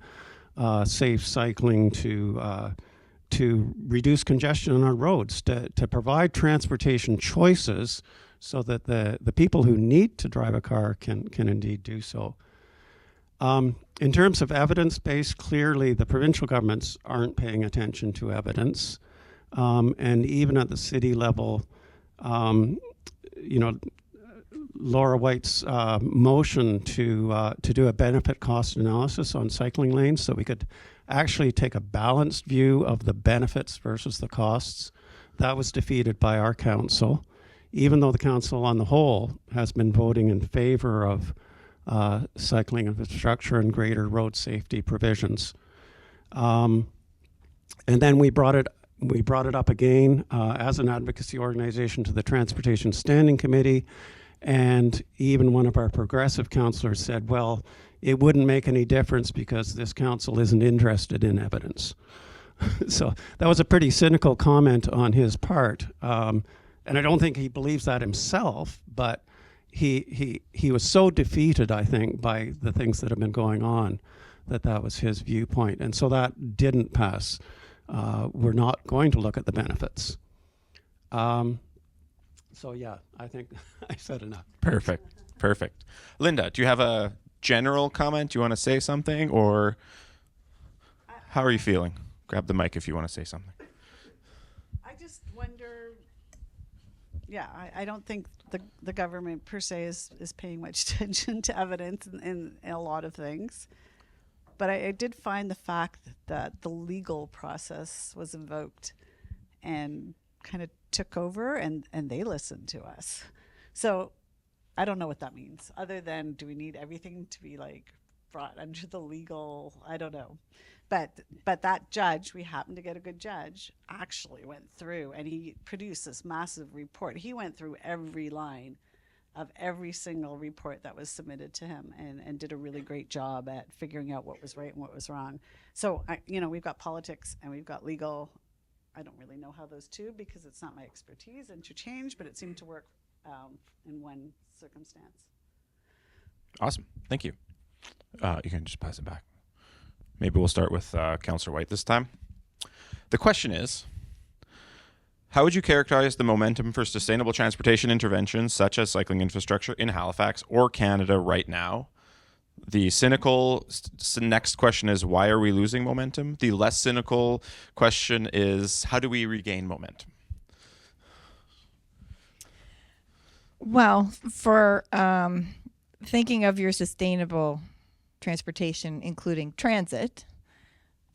safe cycling to reduce congestion on our roads, to provide transportation choices so that the people who need to drive a car can indeed do so. In terms of evidence-based, clearly the provincial governments aren't paying attention to evidence. And even at the city level, Laura White's motion to do a benefit cost analysis on cycling lanes so we could actually take a balanced view of the benefits versus the costs, that was defeated by our council, even though the council on the whole has been voting in favor of cycling infrastructure and greater road safety provisions. And then we brought it up again as an advocacy organization to the Transportation Standing Committee, and even one of our progressive councillors said, well, it wouldn't make any difference because this council isn't interested in evidence. So that was a pretty cynical comment on his part, and I don't think he believes that himself, but he was so defeated, I think, by the things that have been going on, that was his viewpoint, and so that didn't pass. We're not going to look at the benefits. So yeah, I think I said enough. Perfect. Linda, do you have a general comment? Do you want to say something, or how are you feeling? Grab the mic if you want to say something. I just wonder, I don't think the government per se is paying much attention to evidence in a lot of things. But I did find the fact that the legal process was invoked and kind of took over, and they listened to us. So I don't know what that means, other than do we need everything to be like brought under the legal, I don't know. But that judge, we happened to get a good judge, actually went through and he produced this massive report. He went through every line of every single report that was submitted to him and did a really great job at figuring out what was right and what was wrong. So, we've got politics and we've got legal. I don't really know how those two, because it's not my expertise, interchange, but it seemed to work in one circumstance. Awesome. Thank you. You can just pass it back. Maybe we'll start with Councillor White this time. The question is, how would you characterize the momentum for sustainable transportation interventions such as cycling infrastructure in Halifax or Canada right now? The cynical next question is, why are we losing momentum? The less cynical question is, how do we regain momentum? Well, for thinking of your sustainable transportation, including transit,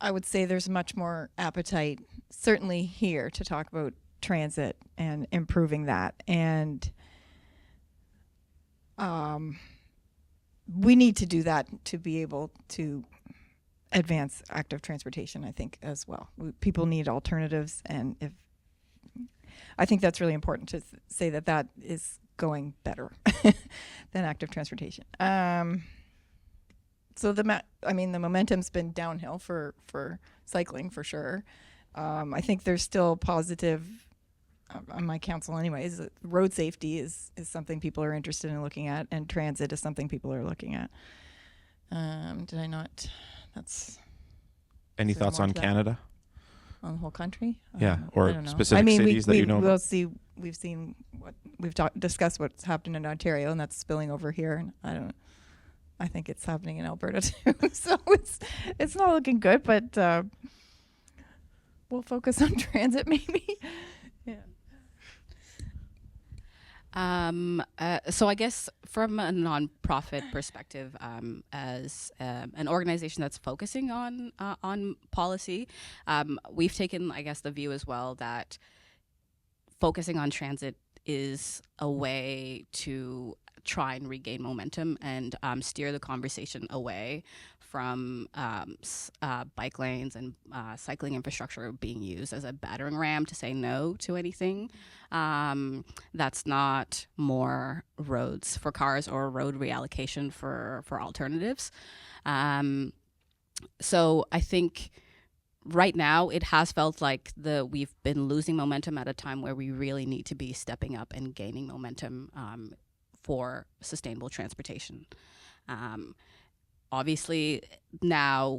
I would say there's much more appetite, certainly here, to talk about transit and improving that. And we need to do that to be able to advance active transportation, I think, as well. People need alternatives, and I think that's really important to say that is going better than active transportation. So the momentum's been downhill for cycling for sure. I think there's still positive on my council anyways. Road safety is something people are interested in looking at, and transit is something people are looking at. Did I not? That's. Any Is there thoughts more on to that? Canada? On the whole country? Yeah, I or don't know. specific cities that you know We'll about? see. We've seen what we've discussed what's happened in Ontario, and that's spilling over here. And I think it's happening in Alberta too. So it's not looking good. But we'll focus on transit maybe. Yeah. So I guess from a nonprofit perspective, as an organization that's focusing on policy, we've taken, I guess, the view as well that focusing on transit is a way to try and regain momentum and steer the conversation away from bike lanes and cycling infrastructure being used as a battering ram to say no to anything that's not more roads for cars or road reallocation for alternatives. So I think right now it has felt like we've been losing momentum at a time where we really need to be stepping up and gaining momentum for sustainable transportation. Obviously now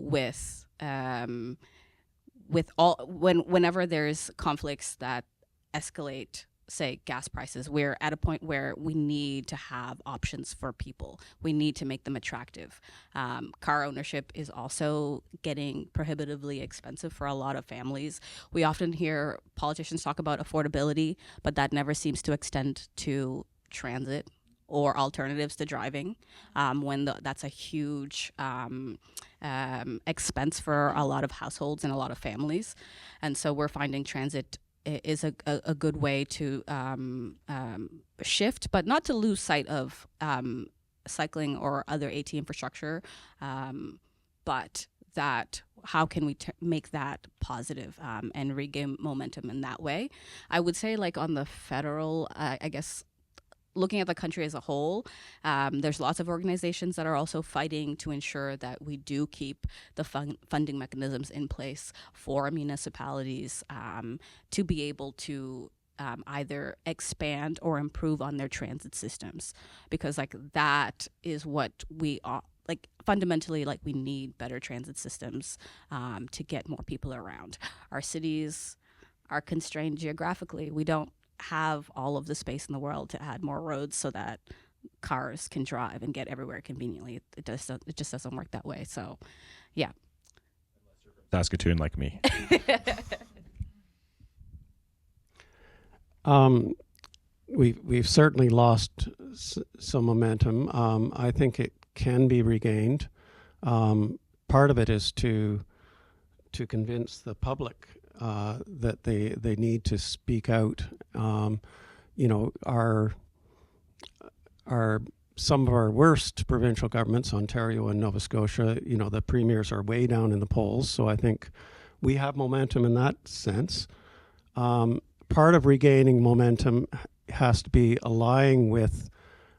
whenever there's conflicts that escalate, say gas prices, we're at a point where we need to have options for people. We need to make them attractive. Car ownership is also getting prohibitively expensive for a lot of families. We often hear politicians talk about affordability, but that never seems to extend to transit or alternatives to driving, when that's a huge expense for a lot of households and a lot of families. And so we're finding transit is a good way to shift, but not to lose sight of cycling or other AT infrastructure, but that how can we make that positive and regain momentum in that way. I would say like on the federal, I guess, looking at the country as a whole, there's lots of organizations that are also fighting to ensure that we do keep the funding mechanisms in place for municipalities to be able to either expand or improve on their transit systems, because like that is what we are. Like fundamentally, like we need better transit systems to get more people around. Our cities are constrained geographically. We don't have all of the space in the world to add more roads so that cars can drive and get everywhere conveniently. It just doesn't work that way. So, yeah. Saskatoon like me. We've certainly lost some momentum. I think it can be regained. Part of it is to convince the public that they need to speak out. Some of our worst provincial governments, Ontario and Nova Scotia, the premiers are way down in the polls. So I think we have momentum in that sense. Part of regaining momentum has to be allying with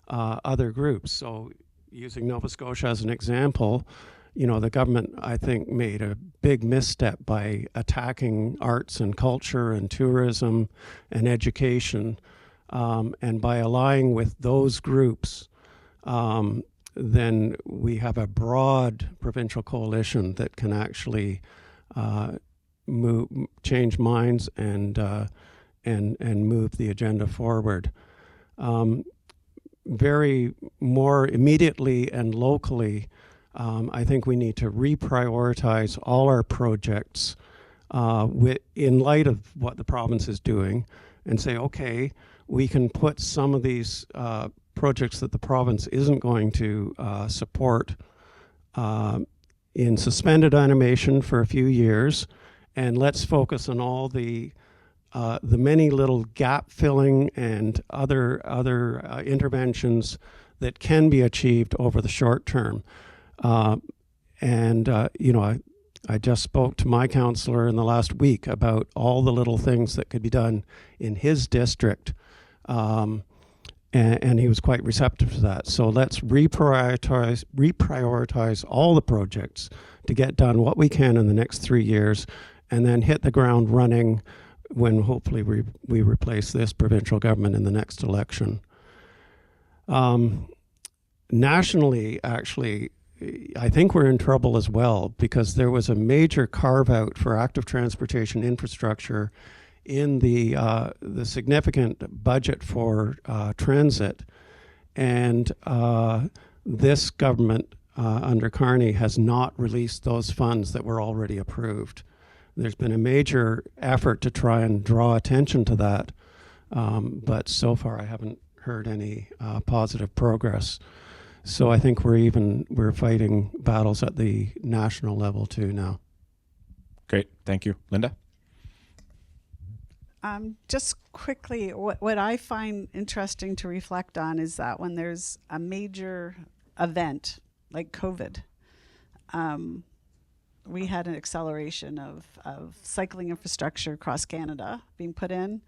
other groups. So using Nova Scotia as an example, the government, I think, made a big misstep by attacking arts and culture and tourism and education. And by allying with those groups, then we have a broad provincial coalition that can actually change minds and move the agenda forward. Very more immediately and locally, I think we need to reprioritize all our projects in light of what the province is doing and say, okay, we can put some of these projects that the province isn't going to support in suspended animation for a few years, and let's focus on all the many little gap filling and other interventions that can be achieved over the short term. I just spoke to my councillor in the last week about all the little things that could be done in his district and he was quite receptive to that. So let's reprioritize all the projects to get done what we can in the next 3 years, and then hit the ground running when hopefully we replace this provincial government in the next election. Nationally, actually, I think we're in trouble as well, because there was a major carve out for active transportation infrastructure in the significant budget for transit, and this government under Carney has not released those funds that were already approved. There's been a major effort to try and draw attention to that, but so far I haven't heard any positive progress. So I think we're fighting battles at the national level too now. Great, thank you. Linda? Just quickly, what I find interesting to reflect on is that when there's a major event like COVID, we had an acceleration of cycling infrastructure across Canada being put in.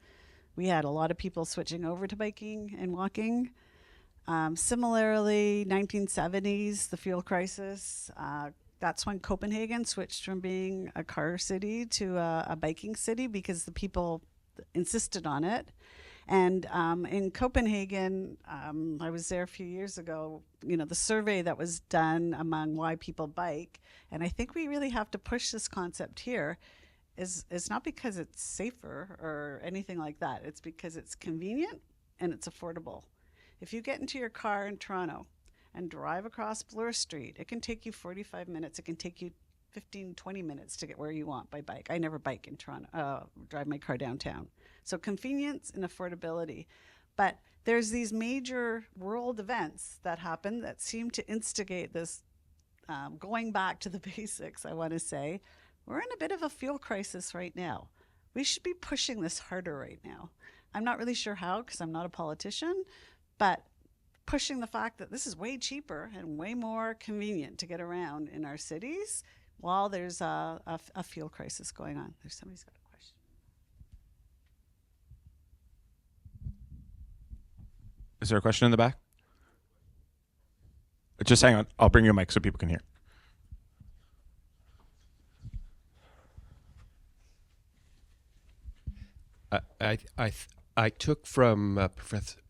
We had a lot of people switching over to biking and walking. Similarly, 1970s, the fuel crisis, that's when Copenhagen switched from being a car city to a biking city because the people insisted on it. And in Copenhagen, I was there a few years ago, the survey that was done among why people bike, and I think we really have to push this concept here, is not because it's safer or anything like that. It's because it's convenient and it's affordable. If you get into your car in Toronto and drive across Bloor Street, it can take you 45 minutes. It can take you 15, 20 minutes to get where you want by bike. I never bike in Toronto, drive my car downtown. So convenience and affordability. But there's these major world events that happen that seem to instigate this going back to the basics, I want to say. We're in a bit of a fuel crisis right now. We should be pushing this harder right now. I'm not really sure how, because I'm not a politician, but pushing the fact that this is way cheaper and way more convenient to get around in our cities while there's a fuel crisis going on. There's somebody's got a question. Is there a question in the back? Just hang on. I'll bring you a mic so people can hear. I took from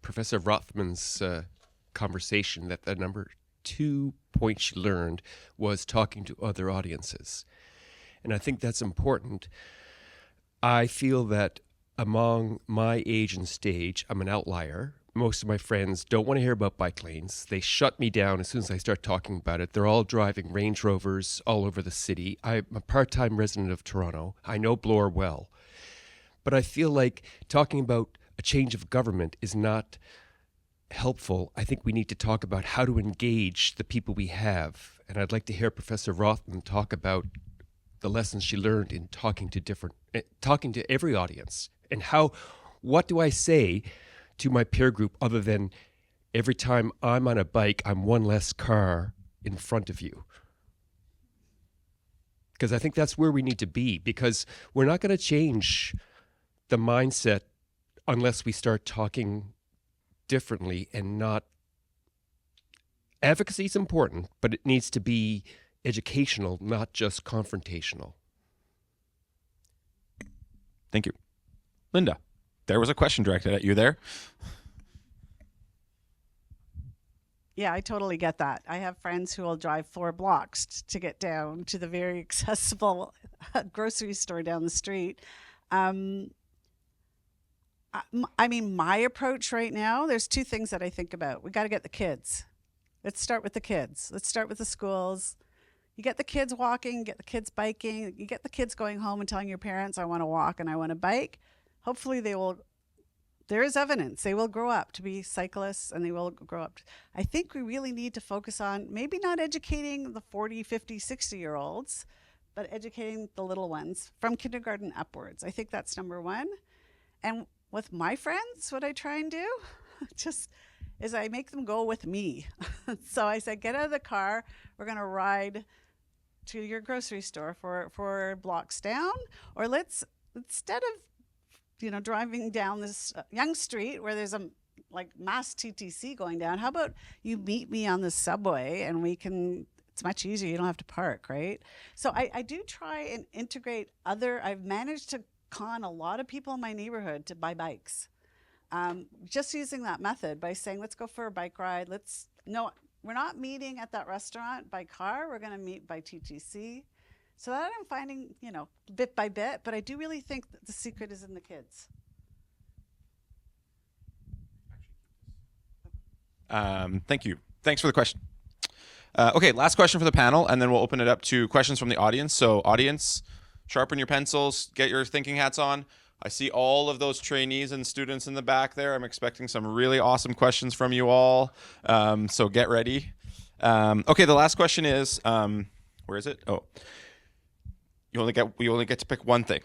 Professor Rothman's conversation that the number 2 point she learned was talking to other audiences. And I think that's important. I feel that among my age and stage, I'm an outlier. Most of my friends don't want to hear about bike lanes. They shut me down as soon as I start talking about it. They're all driving Range Rovers all over the city. I'm a part-time resident of Toronto. I know Bloor well. But I feel like talking about a change of government is not helpful. I think we need to talk about how to engage the people we have. And I'd like to hear Professor Rothman talk about the lessons she learned in talking to every audience. And what do I say to my peer group other than every time I'm on a bike, I'm one less car in front of you? Because I think that's where we need to be, because we're not going to change the mindset unless we start talking differently and not. Advocacy is important, but it needs to be educational, not just confrontational. Thank you. Linda, there was a question directed at you there. Yeah, I totally get that. I have friends who will drive 4 blocks to get down to the very accessible grocery store down the street. I mean, my approach right now, there's 2 things that I think about. We got to get the kids. Let's start with the kids. Let's start with the schools. You get the kids walking, get the kids biking, you get the kids going home and telling your parents, I want to walk and I want to bike. Hopefully there is evidence, they will grow up to be cyclists and they will grow up. I think we really need to focus on maybe not educating the 40, 50, 60-year-olds, but educating the little ones from kindergarten upwards. I think that's number 1. And with my friends, what I try and do is I make them go with me. So I said, get out of the car. We're going to ride to your grocery store for 4 blocks down. Or let's, instead of, driving down this young street where there's like mass TTC going down. How about you meet me on the subway and it's much easier. You don't have to park, right? So I do try and integrate I've managed to con a lot of people in my neighborhood to buy bikes. Just using that method by saying, let's go for a bike ride. We're not meeting at that restaurant by car. We're going to meet by TTC. So that I'm finding, bit by bit, but I do really think that the secret is in the kids. Thank you. Thanks for the question. Okay, last question for the panel, and then we'll open it up to questions from the audience. So audience, sharpen your pencils, get your thinking hats on. I see all of those trainees and students in the back there. I'm expecting some really awesome questions from you all. So get ready. Okay, the last question is, where is it? Oh, we only get to pick one thing.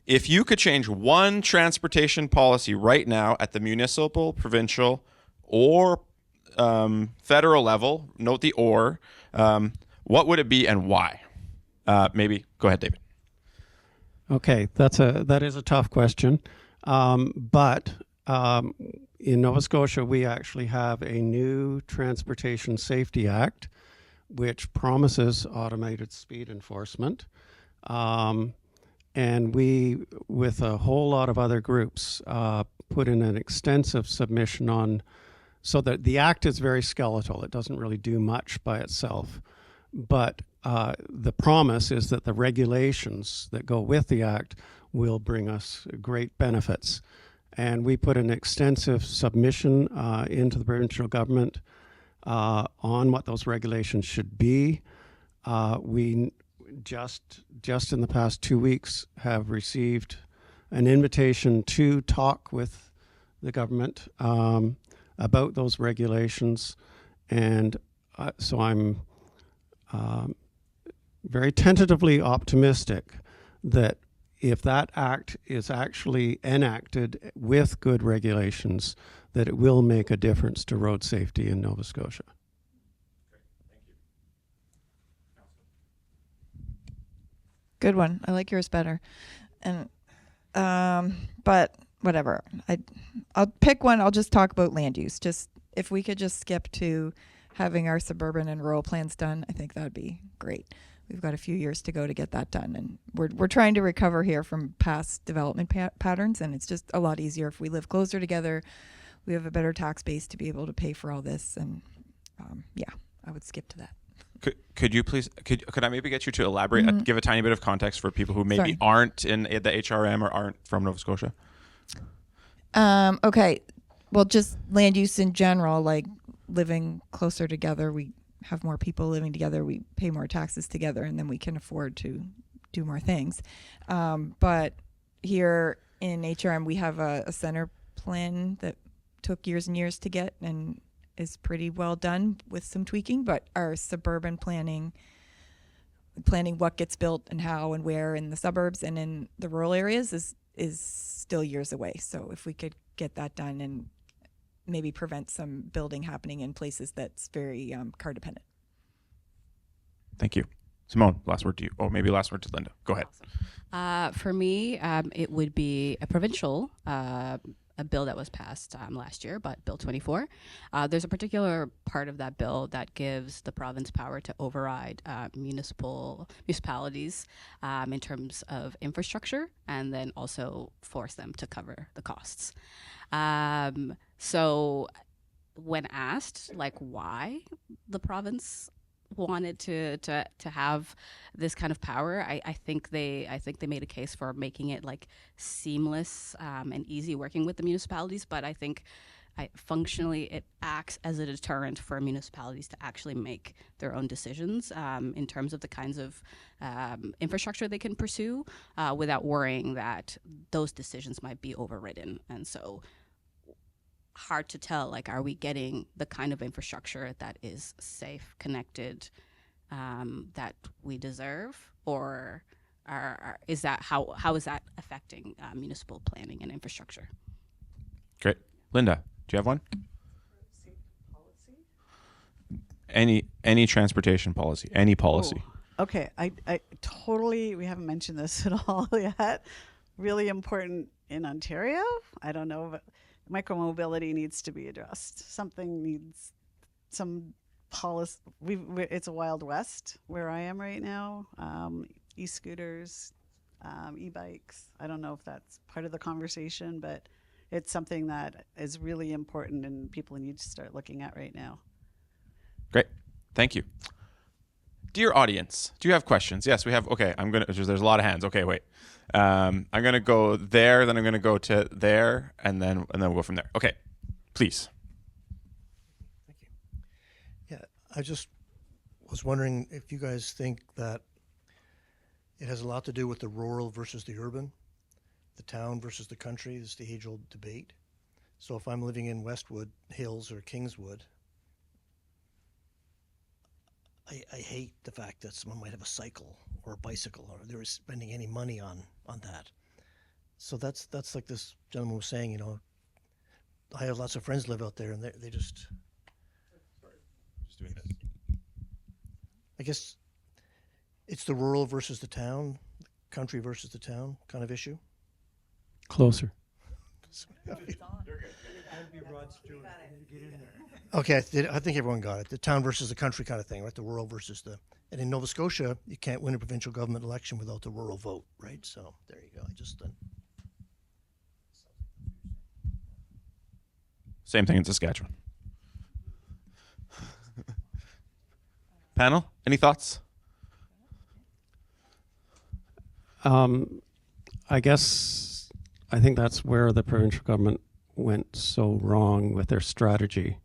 If you could change one transportation policy right now at the municipal, provincial, or federal level, note the or, what would it be and why? Maybe go ahead, David. Okay, that is a tough question, but in Nova Scotia we actually have a new Transportation Safety Act, which promises automated speed enforcement, and we, with a whole lot of other groups, put in an extensive submission on. So that the act is very skeletal. It doesn't really do much by itself. But the promise is that the regulations that go with the act will bring us great benefits. And we put an extensive submission into the provincial government on what those regulations should be. We just in the past 2 weeks have received an invitation to talk with the government about those regulations, and so I'm very tentatively optimistic that if that act is actually enacted with good regulations, that it will make a difference to road safety in Nova Scotia. Good one. I like yours better. And but whatever. I'll pick one. I'll just talk about land use. Just if we could just skip to having our suburban and rural plans done, I think that'd be great. We've got a few years to go to get that done, and we're trying to recover here from past development patterns, and it's just a lot easier if we live closer together. We have a better tax base to be able to pay for all this, and yeah, I would skip to that. Could you please, could I maybe get you to elaborate, give a tiny bit of context for people who maybe aren't in the HRM or aren't from Nova Scotia? Okay, well, just land use in general, like living closer together, we have more people living together, we pay more taxes together, and then we can afford to do more things. But here in HRM, we have a center plan that took years and years to get and is pretty well done with some tweaking, but our suburban planning what gets built and how and where in the suburbs and in the rural areas is still years away. So if we could get that done and maybe prevent some building happening in places that's very car dependent. Thank you. Simone, last word to you. Oh, maybe last word to Linda. Go ahead. For me, it would be a provincial a bill that was passed last year, but Bill 24. There's a particular part of that bill that gives the province power to override municipalities in terms of infrastructure, and then also force them to cover the costs. So when asked why the province wanted to have this kind of power, I think they made a case for making it seamless and easy working with the municipalities, but I think functionally it acts as a deterrent for municipalities to actually make their own decisions in terms of the kinds of infrastructure they can pursue without worrying that those decisions might be overridden. And so hard to tell, are we getting the kind of infrastructure that is safe, connected, that we deserve, or is that how is that affecting municipal planning and infrastructure? Great. Linda, do you have one? Any transportation policy, any policy. Oh, okay, I totally, we haven't mentioned this at all yet. Really important in Ontario. I don't know, but micromobility needs to be addressed. Something needs some policy. It's a wild west where I am right now. E-scooters, e-bikes. I don't know if that's part of the conversation, but it's something that is really important and people need to start looking at right now. Great. Thank you. Dear audience, do you have questions? Yes, we have. Okay, there's a lot of hands. Okay, wait. I'm going to go there, then I'm going to go to there, and then we'll go from there. Okay, please. Thank you. Yeah, I just was wondering if you guys think that it has a lot to do with the rural versus the urban, the town versus the country, this is the age-old debate. So if I'm living in Westwood Hills or Kingswood, I hate the fact that someone might have a cycle or a bicycle or they're spending any money on that. So that's like this gentleman was saying, you know, I have lots of friends live out there and they just doing this. I guess it's the rural versus the town, country versus the town kind of issue. Closer. Okay, I think everyone got it. The town versus the country kind of thing, right? The rural versus the... And in Nova Scotia, you can't win a provincial government election without the rural vote, right? So there you go. Same thing in Saskatchewan. Panel, any thoughts? I think that's where the provincial government went so wrong with their strategy,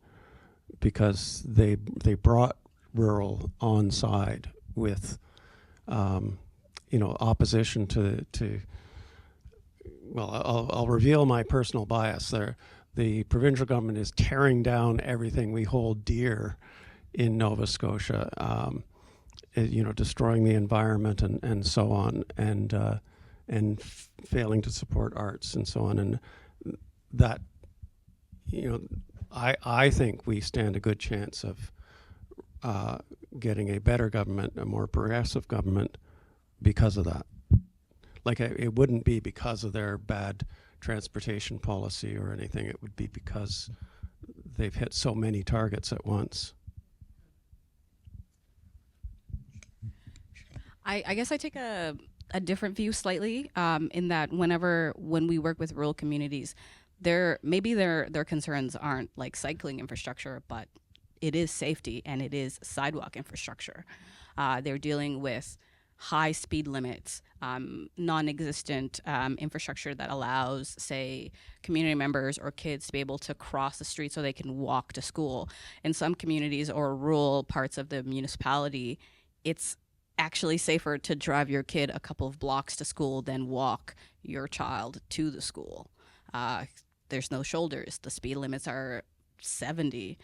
because they brought rural on side with opposition to well, I'll reveal my personal bias there. The provincial government is tearing down everything we hold dear in Nova Scotia, destroying the environment and so on, and failing to support arts and so on. And that, I think we stand a good chance of getting a better government, a more progressive government, because of that. Like, it wouldn't be because of their bad transportation policy or anything. It would be because they've hit so many targets at once. I guess I take a different view slightly, in that when we work with rural communities, their concerns aren't like cycling infrastructure, but it is safety and it is sidewalk infrastructure. They're dealing with high speed limits, non-existent infrastructure that allows, say, community members or kids to be able to cross the street so they can walk to school. In some communities or rural parts of the municipality, it's actually safer to drive your kid a couple of blocks to school than walk your child to the school. There's no shoulders. The speed limits are 70.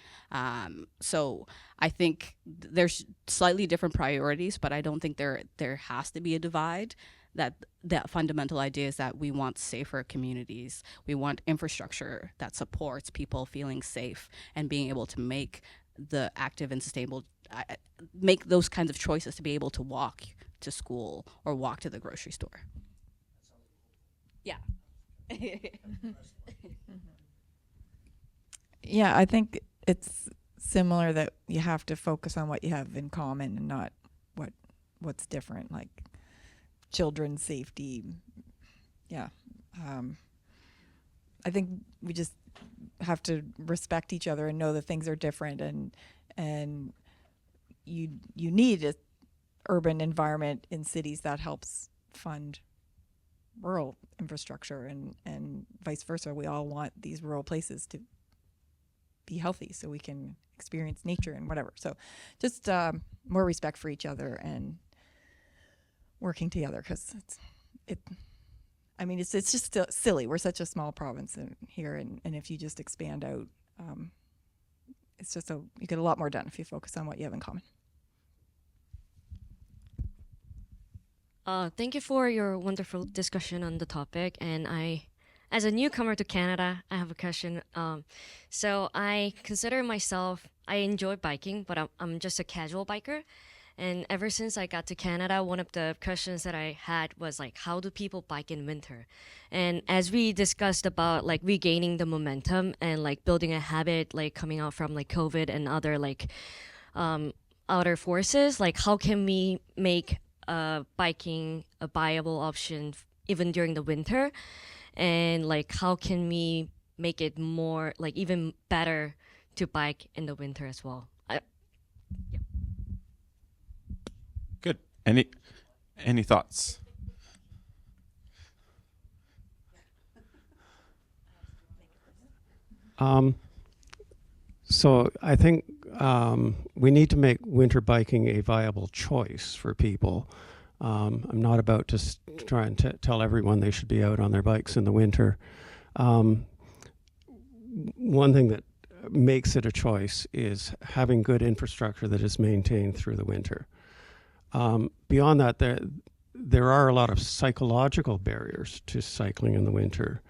So I think there's slightly different priorities, but I don't think there has to be a divide. That fundamental idea is that we want safer communities. We want infrastructure that supports people feeling safe and being able to make the active and sustainable, make those kinds of choices to be able to walk to school or walk to the grocery store. Yeah. Yeah, I think it's similar that you have to focus on what you have in common and not what's different, like children's safety. Yeah. I think we just have to respect each other and know that things are different, and you need an urban environment in cities that helps fund rural infrastructure, and vice versa. We all want these rural places to be healthy so we can experience nature and whatever. So just more respect for each other and working together, because it's just silly. We're such a small province here, and if you just expand out, it's just you get a lot more done if you focus on what you have in common. Thank you for your wonderful discussion on the topic. And as a newcomer to Canada, I have a question. So I consider myself, I enjoy biking, but I'm just a casual biker. And ever since I got to Canada, one of the questions that I had was like, how do people bike in winter? And as we discussed about like regaining the momentum and like building a habit, like coming out from like COVID and other like outer forces, like how can we make biking a viable option even during the winter? And like how can we make it more like even better to bike in the winter as well? Good. Any thoughts? So I think we need to make winter biking a viable choice for people. I'm not about to try and tell everyone they should be out on their bikes in the winter. One thing that makes it a choice is having good infrastructure that is maintained through the winter. Beyond that, there are a lot of psychological barriers to cycling in the winter.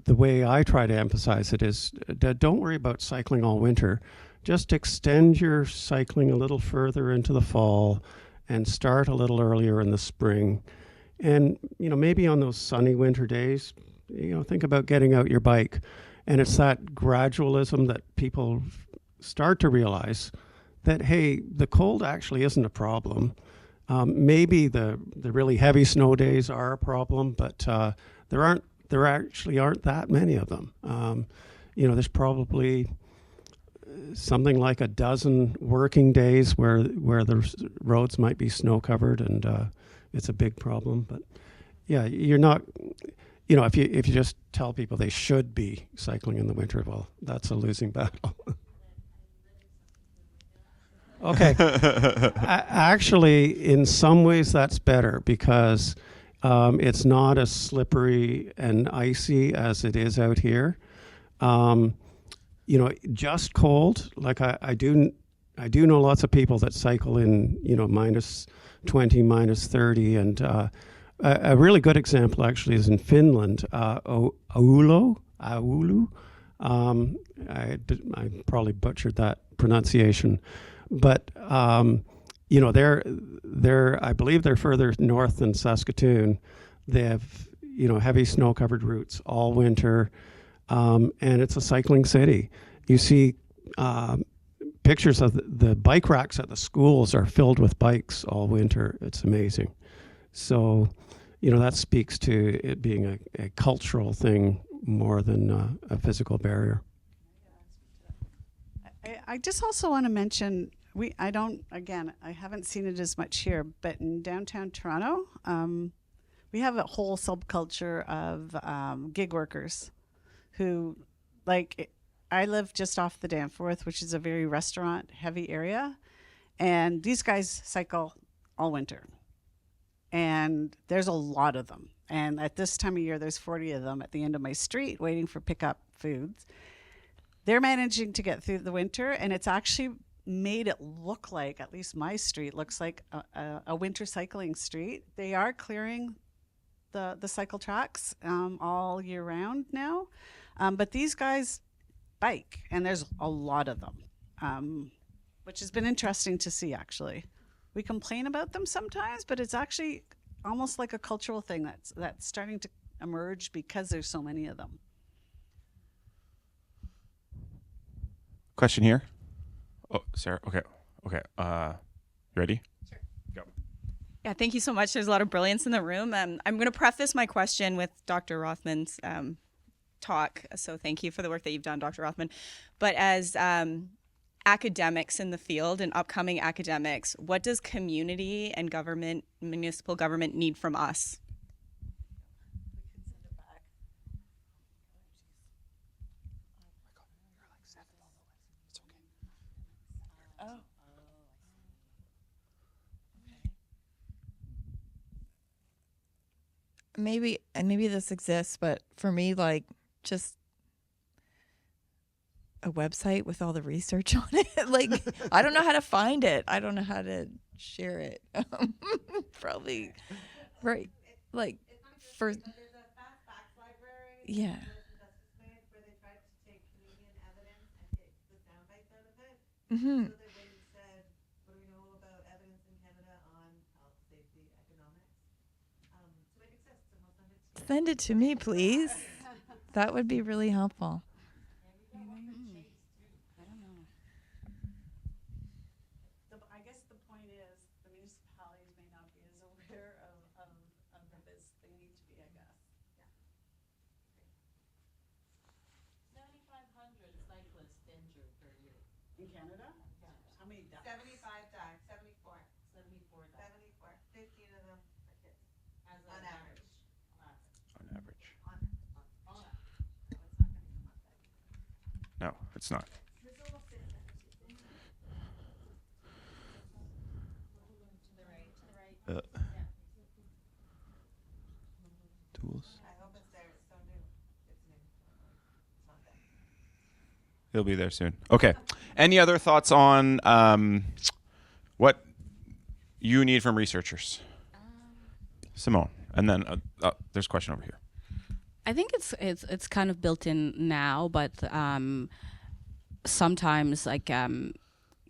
The way I try to emphasize it is don't worry about cycling all winter. Just extend your cycling a little further into the fall and start a little earlier in the spring. And, maybe on those sunny winter days, think about getting out your bike. And it's that gradualism that people start to realize that, hey, the cold actually isn't a problem. Maybe the really heavy snow days are a problem, but there actually aren't that many of them. There's probably something like a dozen working days where the roads might be snow covered, and it's a big problem. But yeah, you're not. If you just tell people they should be cycling in the winter, well, that's a losing battle. Okay. Actually, in some ways, that's better because it's not as slippery and icy as it is out here. Just cold. Like I do know lots of people that cycle in minus 20, minus 30, and a really good example actually is in Finland. Oulu. I probably butchered that pronunciation. But they're I believe they're further north than Saskatoon. They have heavy snow-covered routes all winter, and it's a cycling city. You see pictures of the bike racks at the schools are filled with bikes all winter. It's amazing. So that speaks to it being a cultural thing more than a physical barrier. I just also want to mention, I haven't seen it as much here, but in downtown Toronto, we have a whole subculture of gig workers who, I live just off the Danforth, which is a very restaurant heavy area, and these guys cycle all winter. And there's a lot of them. And at this time of year, there's 40 of them at the end of my street waiting for pickup foods. They're managing to get through the winter, and it's actually made it look like, at least my street looks like a winter cycling street. They are clearing the cycle tracks all year round now. But these guys bike, and there's a lot of them, which has been interesting to see, actually. We complain about them sometimes, but it's actually almost like a cultural thing that's starting to emerge because there's so many of them. Question here. Oh, Sarah. Okay. You ready? Sure. Go. Yeah, thank you so much. There's a lot of brilliance in the room. I'm going to preface my question with Dr. Rothman's talk. So thank you for the work that you've done, Dr. Rothman. But as academics in the field and upcoming academics, what does community and government, municipal government need from us? Maybe this exists, but for me, just a website with all the research on it. I don't know how to find it. I don't know how to share it. Probably, right? For there's a fast facts library. Yeah. Where they tried to take Canadian evidence and take the sound bites out of it. Mm-hmm. So that when you said, "What do we know about evidence Send it to me, please. That would be really helpful. I guess the point is the municipalities may not be as aware of it as they need to be, I guess. 7,500 cyclists injured per year. In Canada? How many deaths? 75 died, 74. 74 died. 74. 15 of them are kids. On average. On average. On No, it's not. Tools. I hope it's there. It's so new. It's new. It's not there. He'll be there soon. Okay. Any other thoughts on what you need from researchers? Simone, and then there's a question over here. I think it's kind of built in now, but sometimes like kind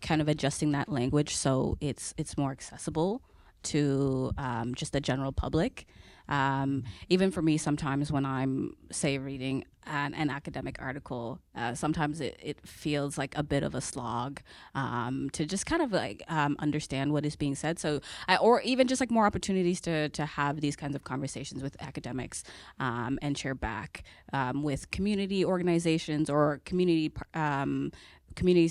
of adjusting that language so it's more accessible to just the general public. Even for me, sometimes when I'm, say, reading an academic article, sometimes it feels like a bit of a slog to just kind of like understand what is being said. So, or even just like more opportunities to have these kinds of conversations with academics and share back with community organizations or communities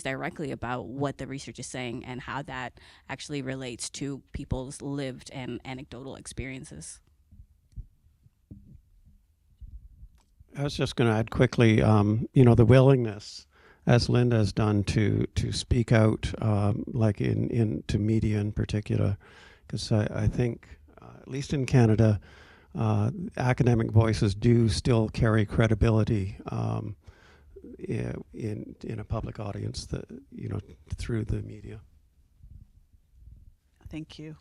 directly about what the research is saying and how that actually relates to people's lived and anecdotal experiences. I was just going to add quickly, the willingness, as Linda has done, to speak out, like to media in particular, because I think, at least in Canada, academic voices do still carry credibility in a public audience, through the media. Thank you.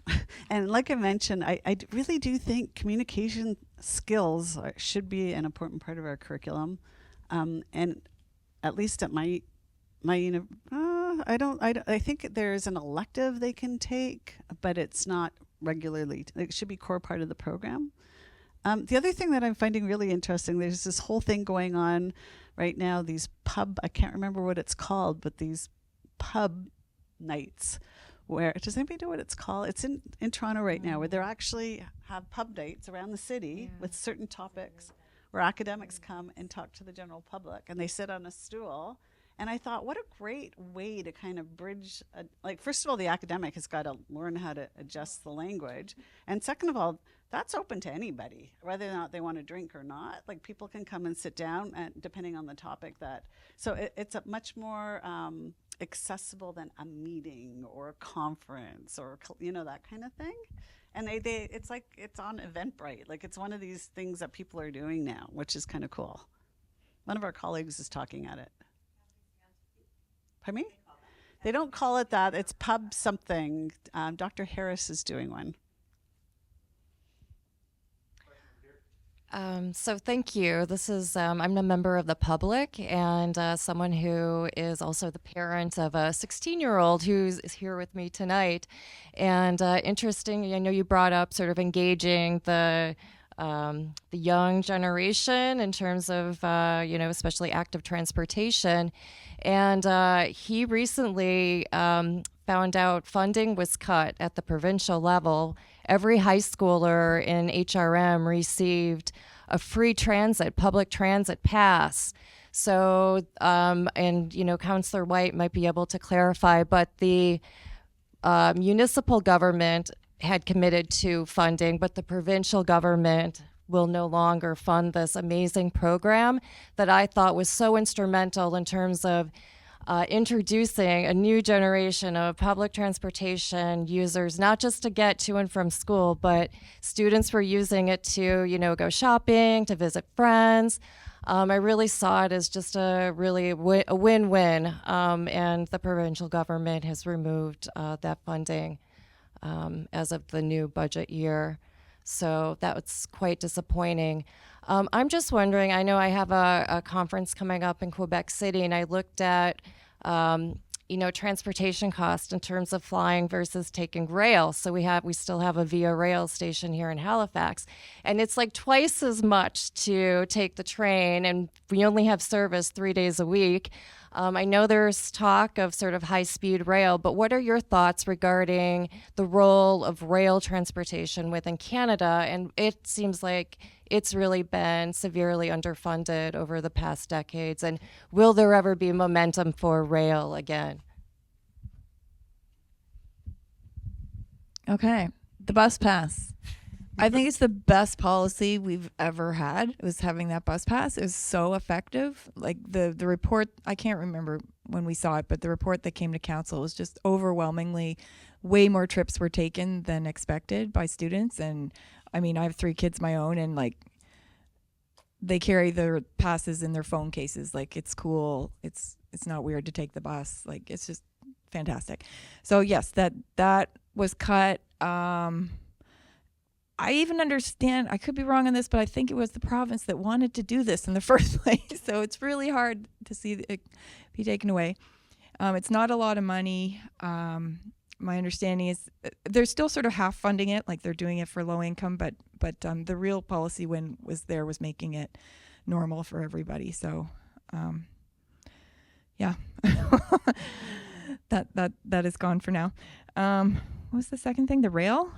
And like I mentioned, I really do think communication skills should be an important part of our curriculum. And at least at my I think there's an elective they can take, but it's not regularly. It should be core part of the program. The other thing that I'm finding really interesting, there's this whole thing going on right now, these I can't remember what it's called, but these pub nights. Does anybody know what it's called? It's in Toronto right now, where they actually have pub nights around the city with certain topics where academics come and talk to the general public, and they sit on a stool. And I thought, what a great way to kind of bridge, first of all, the academic has got to learn how to adjust the language. And second of all, that's open to anybody, whether or not they want to drink or not. Like, people can come and sit down, and depending on the topic so it's a much more accessible than a meeting or a conference or, that kind of thing. And it's like, it's on Eventbrite. Like, it's one of these things that people are doing now, which is kind of cool. One of our colleagues is talking at it. Pardon me? They don't call it that. It's pub something. Dr. Harris is doing one. So thank you. This is, I'm a member of the public and someone who is also the parent of a 16-year-old who is here with me tonight. And interesting, I know you brought up sort of engaging the young generation in terms of, especially active transportation. And he recently found out funding was cut at the provincial level. Every high schooler in HRM received a free public transit pass. So, Councilor White might be able to clarify, but the municipal government had committed to funding, but the provincial government will no longer fund this amazing program that I thought was so instrumental in terms of introducing a new generation of public transportation users, not just to get to and from school, but students were using it to, go shopping, to visit friends. I really saw it as just a win-win, and the provincial government has removed that funding as of the new budget year. So that was quite disappointing. I'm just wondering, I know I have a conference coming up in Quebec City, and I looked at, transportation cost in terms of flying versus taking rail. So we still have a Via Rail station here in Halifax, and it's like twice as much to take the train, and we only have service 3 days a week. I know there's talk of sort of high-speed rail, but what are your thoughts regarding the role of rail transportation within Canada? And it seems like it's really been severely underfunded over the past decades. And will there ever be momentum for rail again? Okay, the bus pass. I think it's the best policy we've ever had. It was having that bus pass. It was so effective. Like the report, I can't remember when we saw it, but the report that came to council was just overwhelmingly way more trips were taken than expected by students. And I mean, I have 3 kids of my own, and like they carry their passes in their phone cases. Like it's cool. It's not weird to take the bus. Like it's just fantastic. So yes, that was cut. I even understand, I could be wrong on this, but I think it was the province that wanted to do this in the first place. So it's really hard to see it be taken away. It's not a lot of money. My understanding is they're still sort of half funding it, like they're doing it for low income, but the real policy when was making it normal for everybody. So yeah, that is gone for now. What was the second thing? The rail?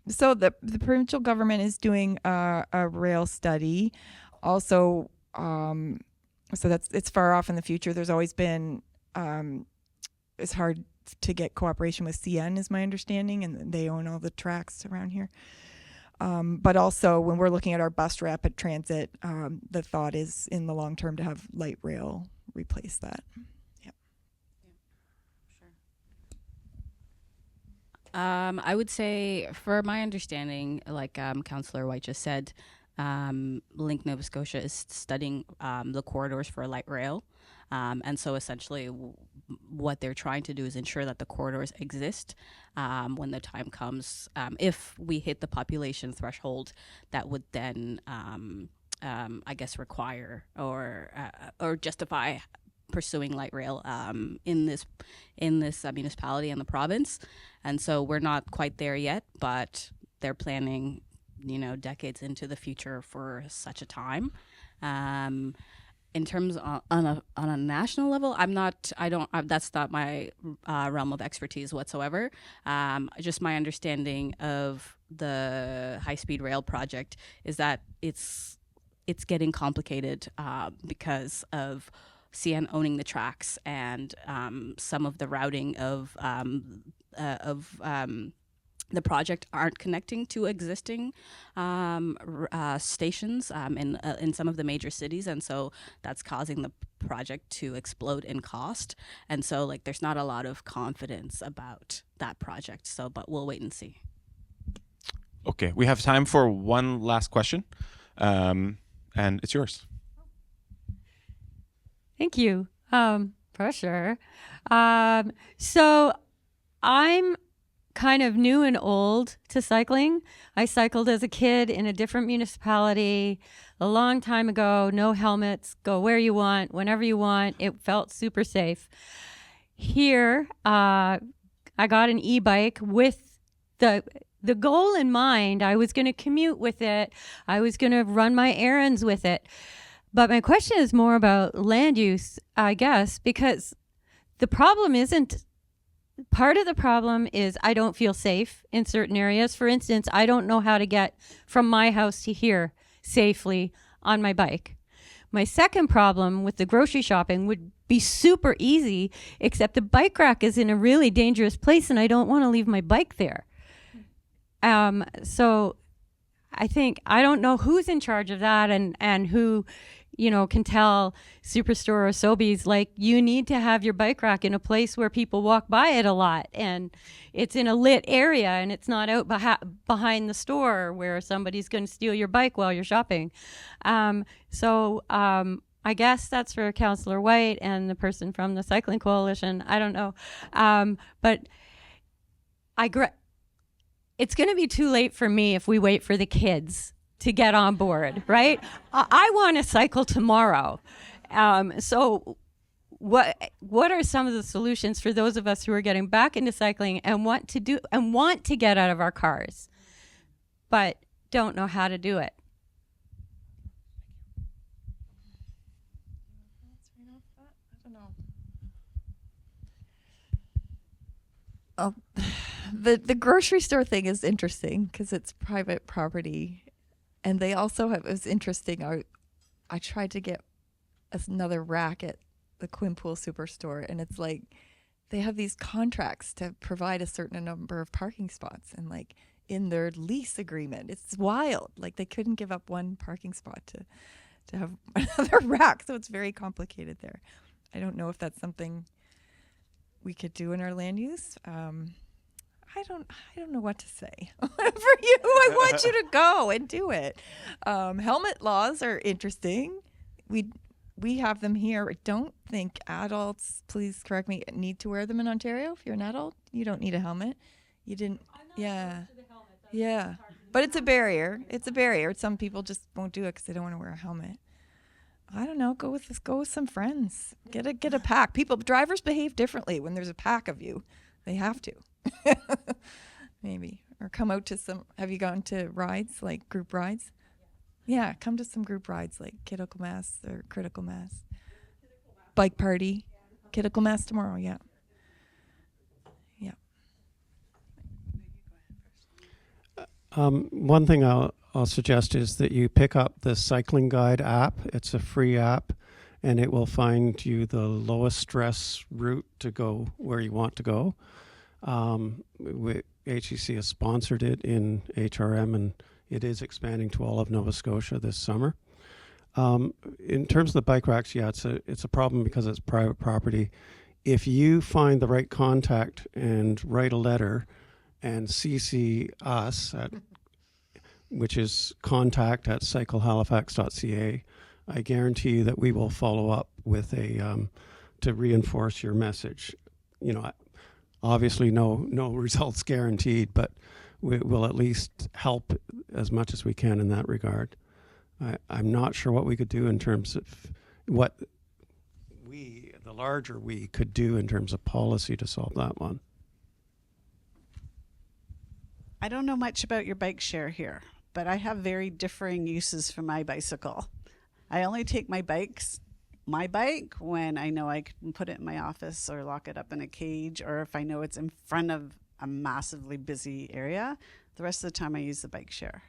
So the provincial government is doing a rail study. Also, so it's far off in the future. There's always been, it's hard to get cooperation with CN is my understanding, and they own all the tracks around here. But also when we're looking at our bus rapid transit, the thought is in the long term to have light rail replace that. I would say, for my understanding, like Councillor White just said, Link Nova Scotia is studying the corridors for light rail. And so essentially what they're trying to do is ensure that the corridors exist when the time comes. If we hit the population threshold, that would then, I guess, require or justify pursuing light rail in this municipality and the province. And so we're not quite there yet, but they're planning, decades into the future for such a time. In terms on a national level, that's not my realm of expertise whatsoever. Just my understanding of the high-speed rail project is that it's getting complicated because of CN owning the tracks and some of the routing of the project aren't connecting to existing stations in some of the major cities, and so that's causing the project to explode in cost. And so, like, there's not a lot of confidence about that project. So, but we'll wait and see. Okay, we have time for one last question, and it's yours. Thank you. For sure. So I'm kind of new and old to cycling. I cycled as a kid in a different municipality a long time ago. No helmets, go where you want, whenever you want. It felt super safe. Here, I got an e-bike with the goal in mind. I was going to commute with it. I was going to run my errands with it. But my question is more about land use, I guess, because the problem isn't, part of the problem is I don't feel safe in certain areas. For instance, I don't know how to get from my house to here safely on my bike. My second problem with the grocery shopping would be super easy, except the bike rack is in a really dangerous place and I don't want to leave my bike there. So I think, I don't know who's in charge of that and who, can tell Superstore or Sobeys, like, you need to have your bike rack in a place where people walk by it a lot and it's in a lit area and it's not out behind the store where somebody's going to steal your bike while you're shopping. So I guess that's for Councillor White and the person from the Cycling Coalition. I don't know. But it's going to be too late for me if we wait for the kids to get on board, right? I want to cycle tomorrow. So what are some of the solutions for those of us who are getting back into cycling and want to get out of our cars, but don't know how to do it? Oh, the grocery store thing is interesting because it's private property, and they also have. It was interesting. I tried to get another rack at the Quimpool Superstore, and it's like they have these contracts to provide a certain number of parking spots, and like in their lease agreement, it's wild. Like they couldn't give up one parking spot to have another rack, so it's very complicated there. I don't know if that's something we could do in our land use. I don't know what to say for you. I want you to go and do it. Helmet laws are interesting. We have them here. I don't think adults, please correct me, need to wear them in Ontario. If you're an adult, you don't need a helmet. You didn't. Yeah. Yeah. But it's a barrier. It's a barrier. Some people just won't do it because they don't want to wear a helmet. I don't know. Go with some friends. Get a pack. Drivers behave differently when there's a pack of you. They have to. Maybe. Or come out to some. Have you gone to rides, like group rides? Yeah, come to some group rides like Critical Mass or Critical Mass. Bike party. Critical Mass tomorrow, yeah. Yeah. One thing I'll suggest is that you pick up the Cycling Guide app. It's a free app, and it will find you the lowest stress route to go where you want to go. HEC has sponsored it in HRM, and it is expanding to all of Nova Scotia this summer. In terms of the bike racks, yeah, it's a problem because it's private property. If you find the right contact and write a letter and CC us at, which is contact@cyclehalifax.ca, I guarantee you that we will follow up with to reinforce your message. Obviously no results guaranteed, but we will at least help as much as we can in that regard. I'm not sure what we could do in terms of what the larger we could do in terms of policy to solve that one. I don't know much about your bike share here, but I have very differing uses for my bicycle. I only take my bike when I know I can put it in my office or lock it up in a cage, or if I know it's in front of a massively busy area. The rest of the time I use the bike share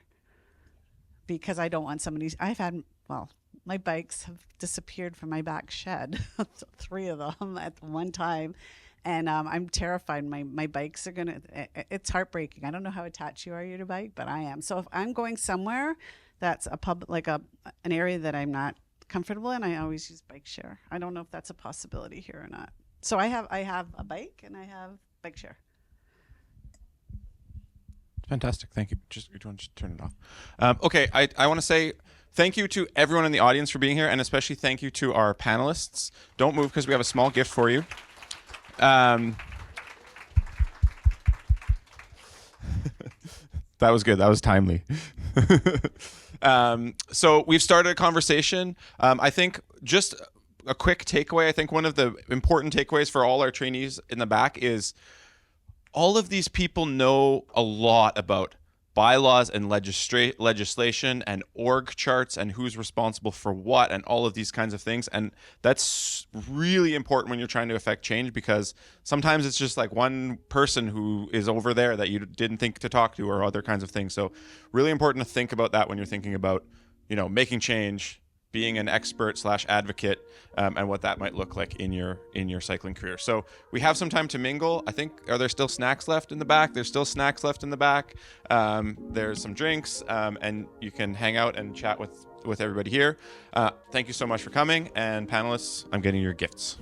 because I don't want my bikes have disappeared from my back shed, 3 of them at one time. And I'm terrified my bikes are it's heartbreaking. I don't know how attached you are to your bike, but I am. So if I'm going somewhere that's a pub, like an area that I'm not comfortable in, I always use bike share. I don't know if that's a possibility here or not. So I have a bike and I have bike share. Fantastic. Thank you. Just turn it off. Okay. I want to say thank you to everyone in the audience for being here, and especially thank you to our panelists. Don't move because we have a small gift for you. That was good. That was timely. So we've started a conversation. I think just a quick takeaway. I think one of the important takeaways for all our trainees in the back is all of these people know a lot about bylaws and legislation and org charts and who's responsible for what and all of these kinds of things. And that's really important when you're trying to affect change, because sometimes it's just like one person who is over there that you didn't think to talk to or other kinds of things. So really important to think about that when you're thinking about, making change, being an expert / advocate, and what that might look like in your cycling career. So we have some time to mingle. I think, are there still snacks left in the back? There's still snacks left in the back. There's some drinks, and you can hang out and chat with everybody here. Thank you so much for coming, and panelists, I'm getting your gifts.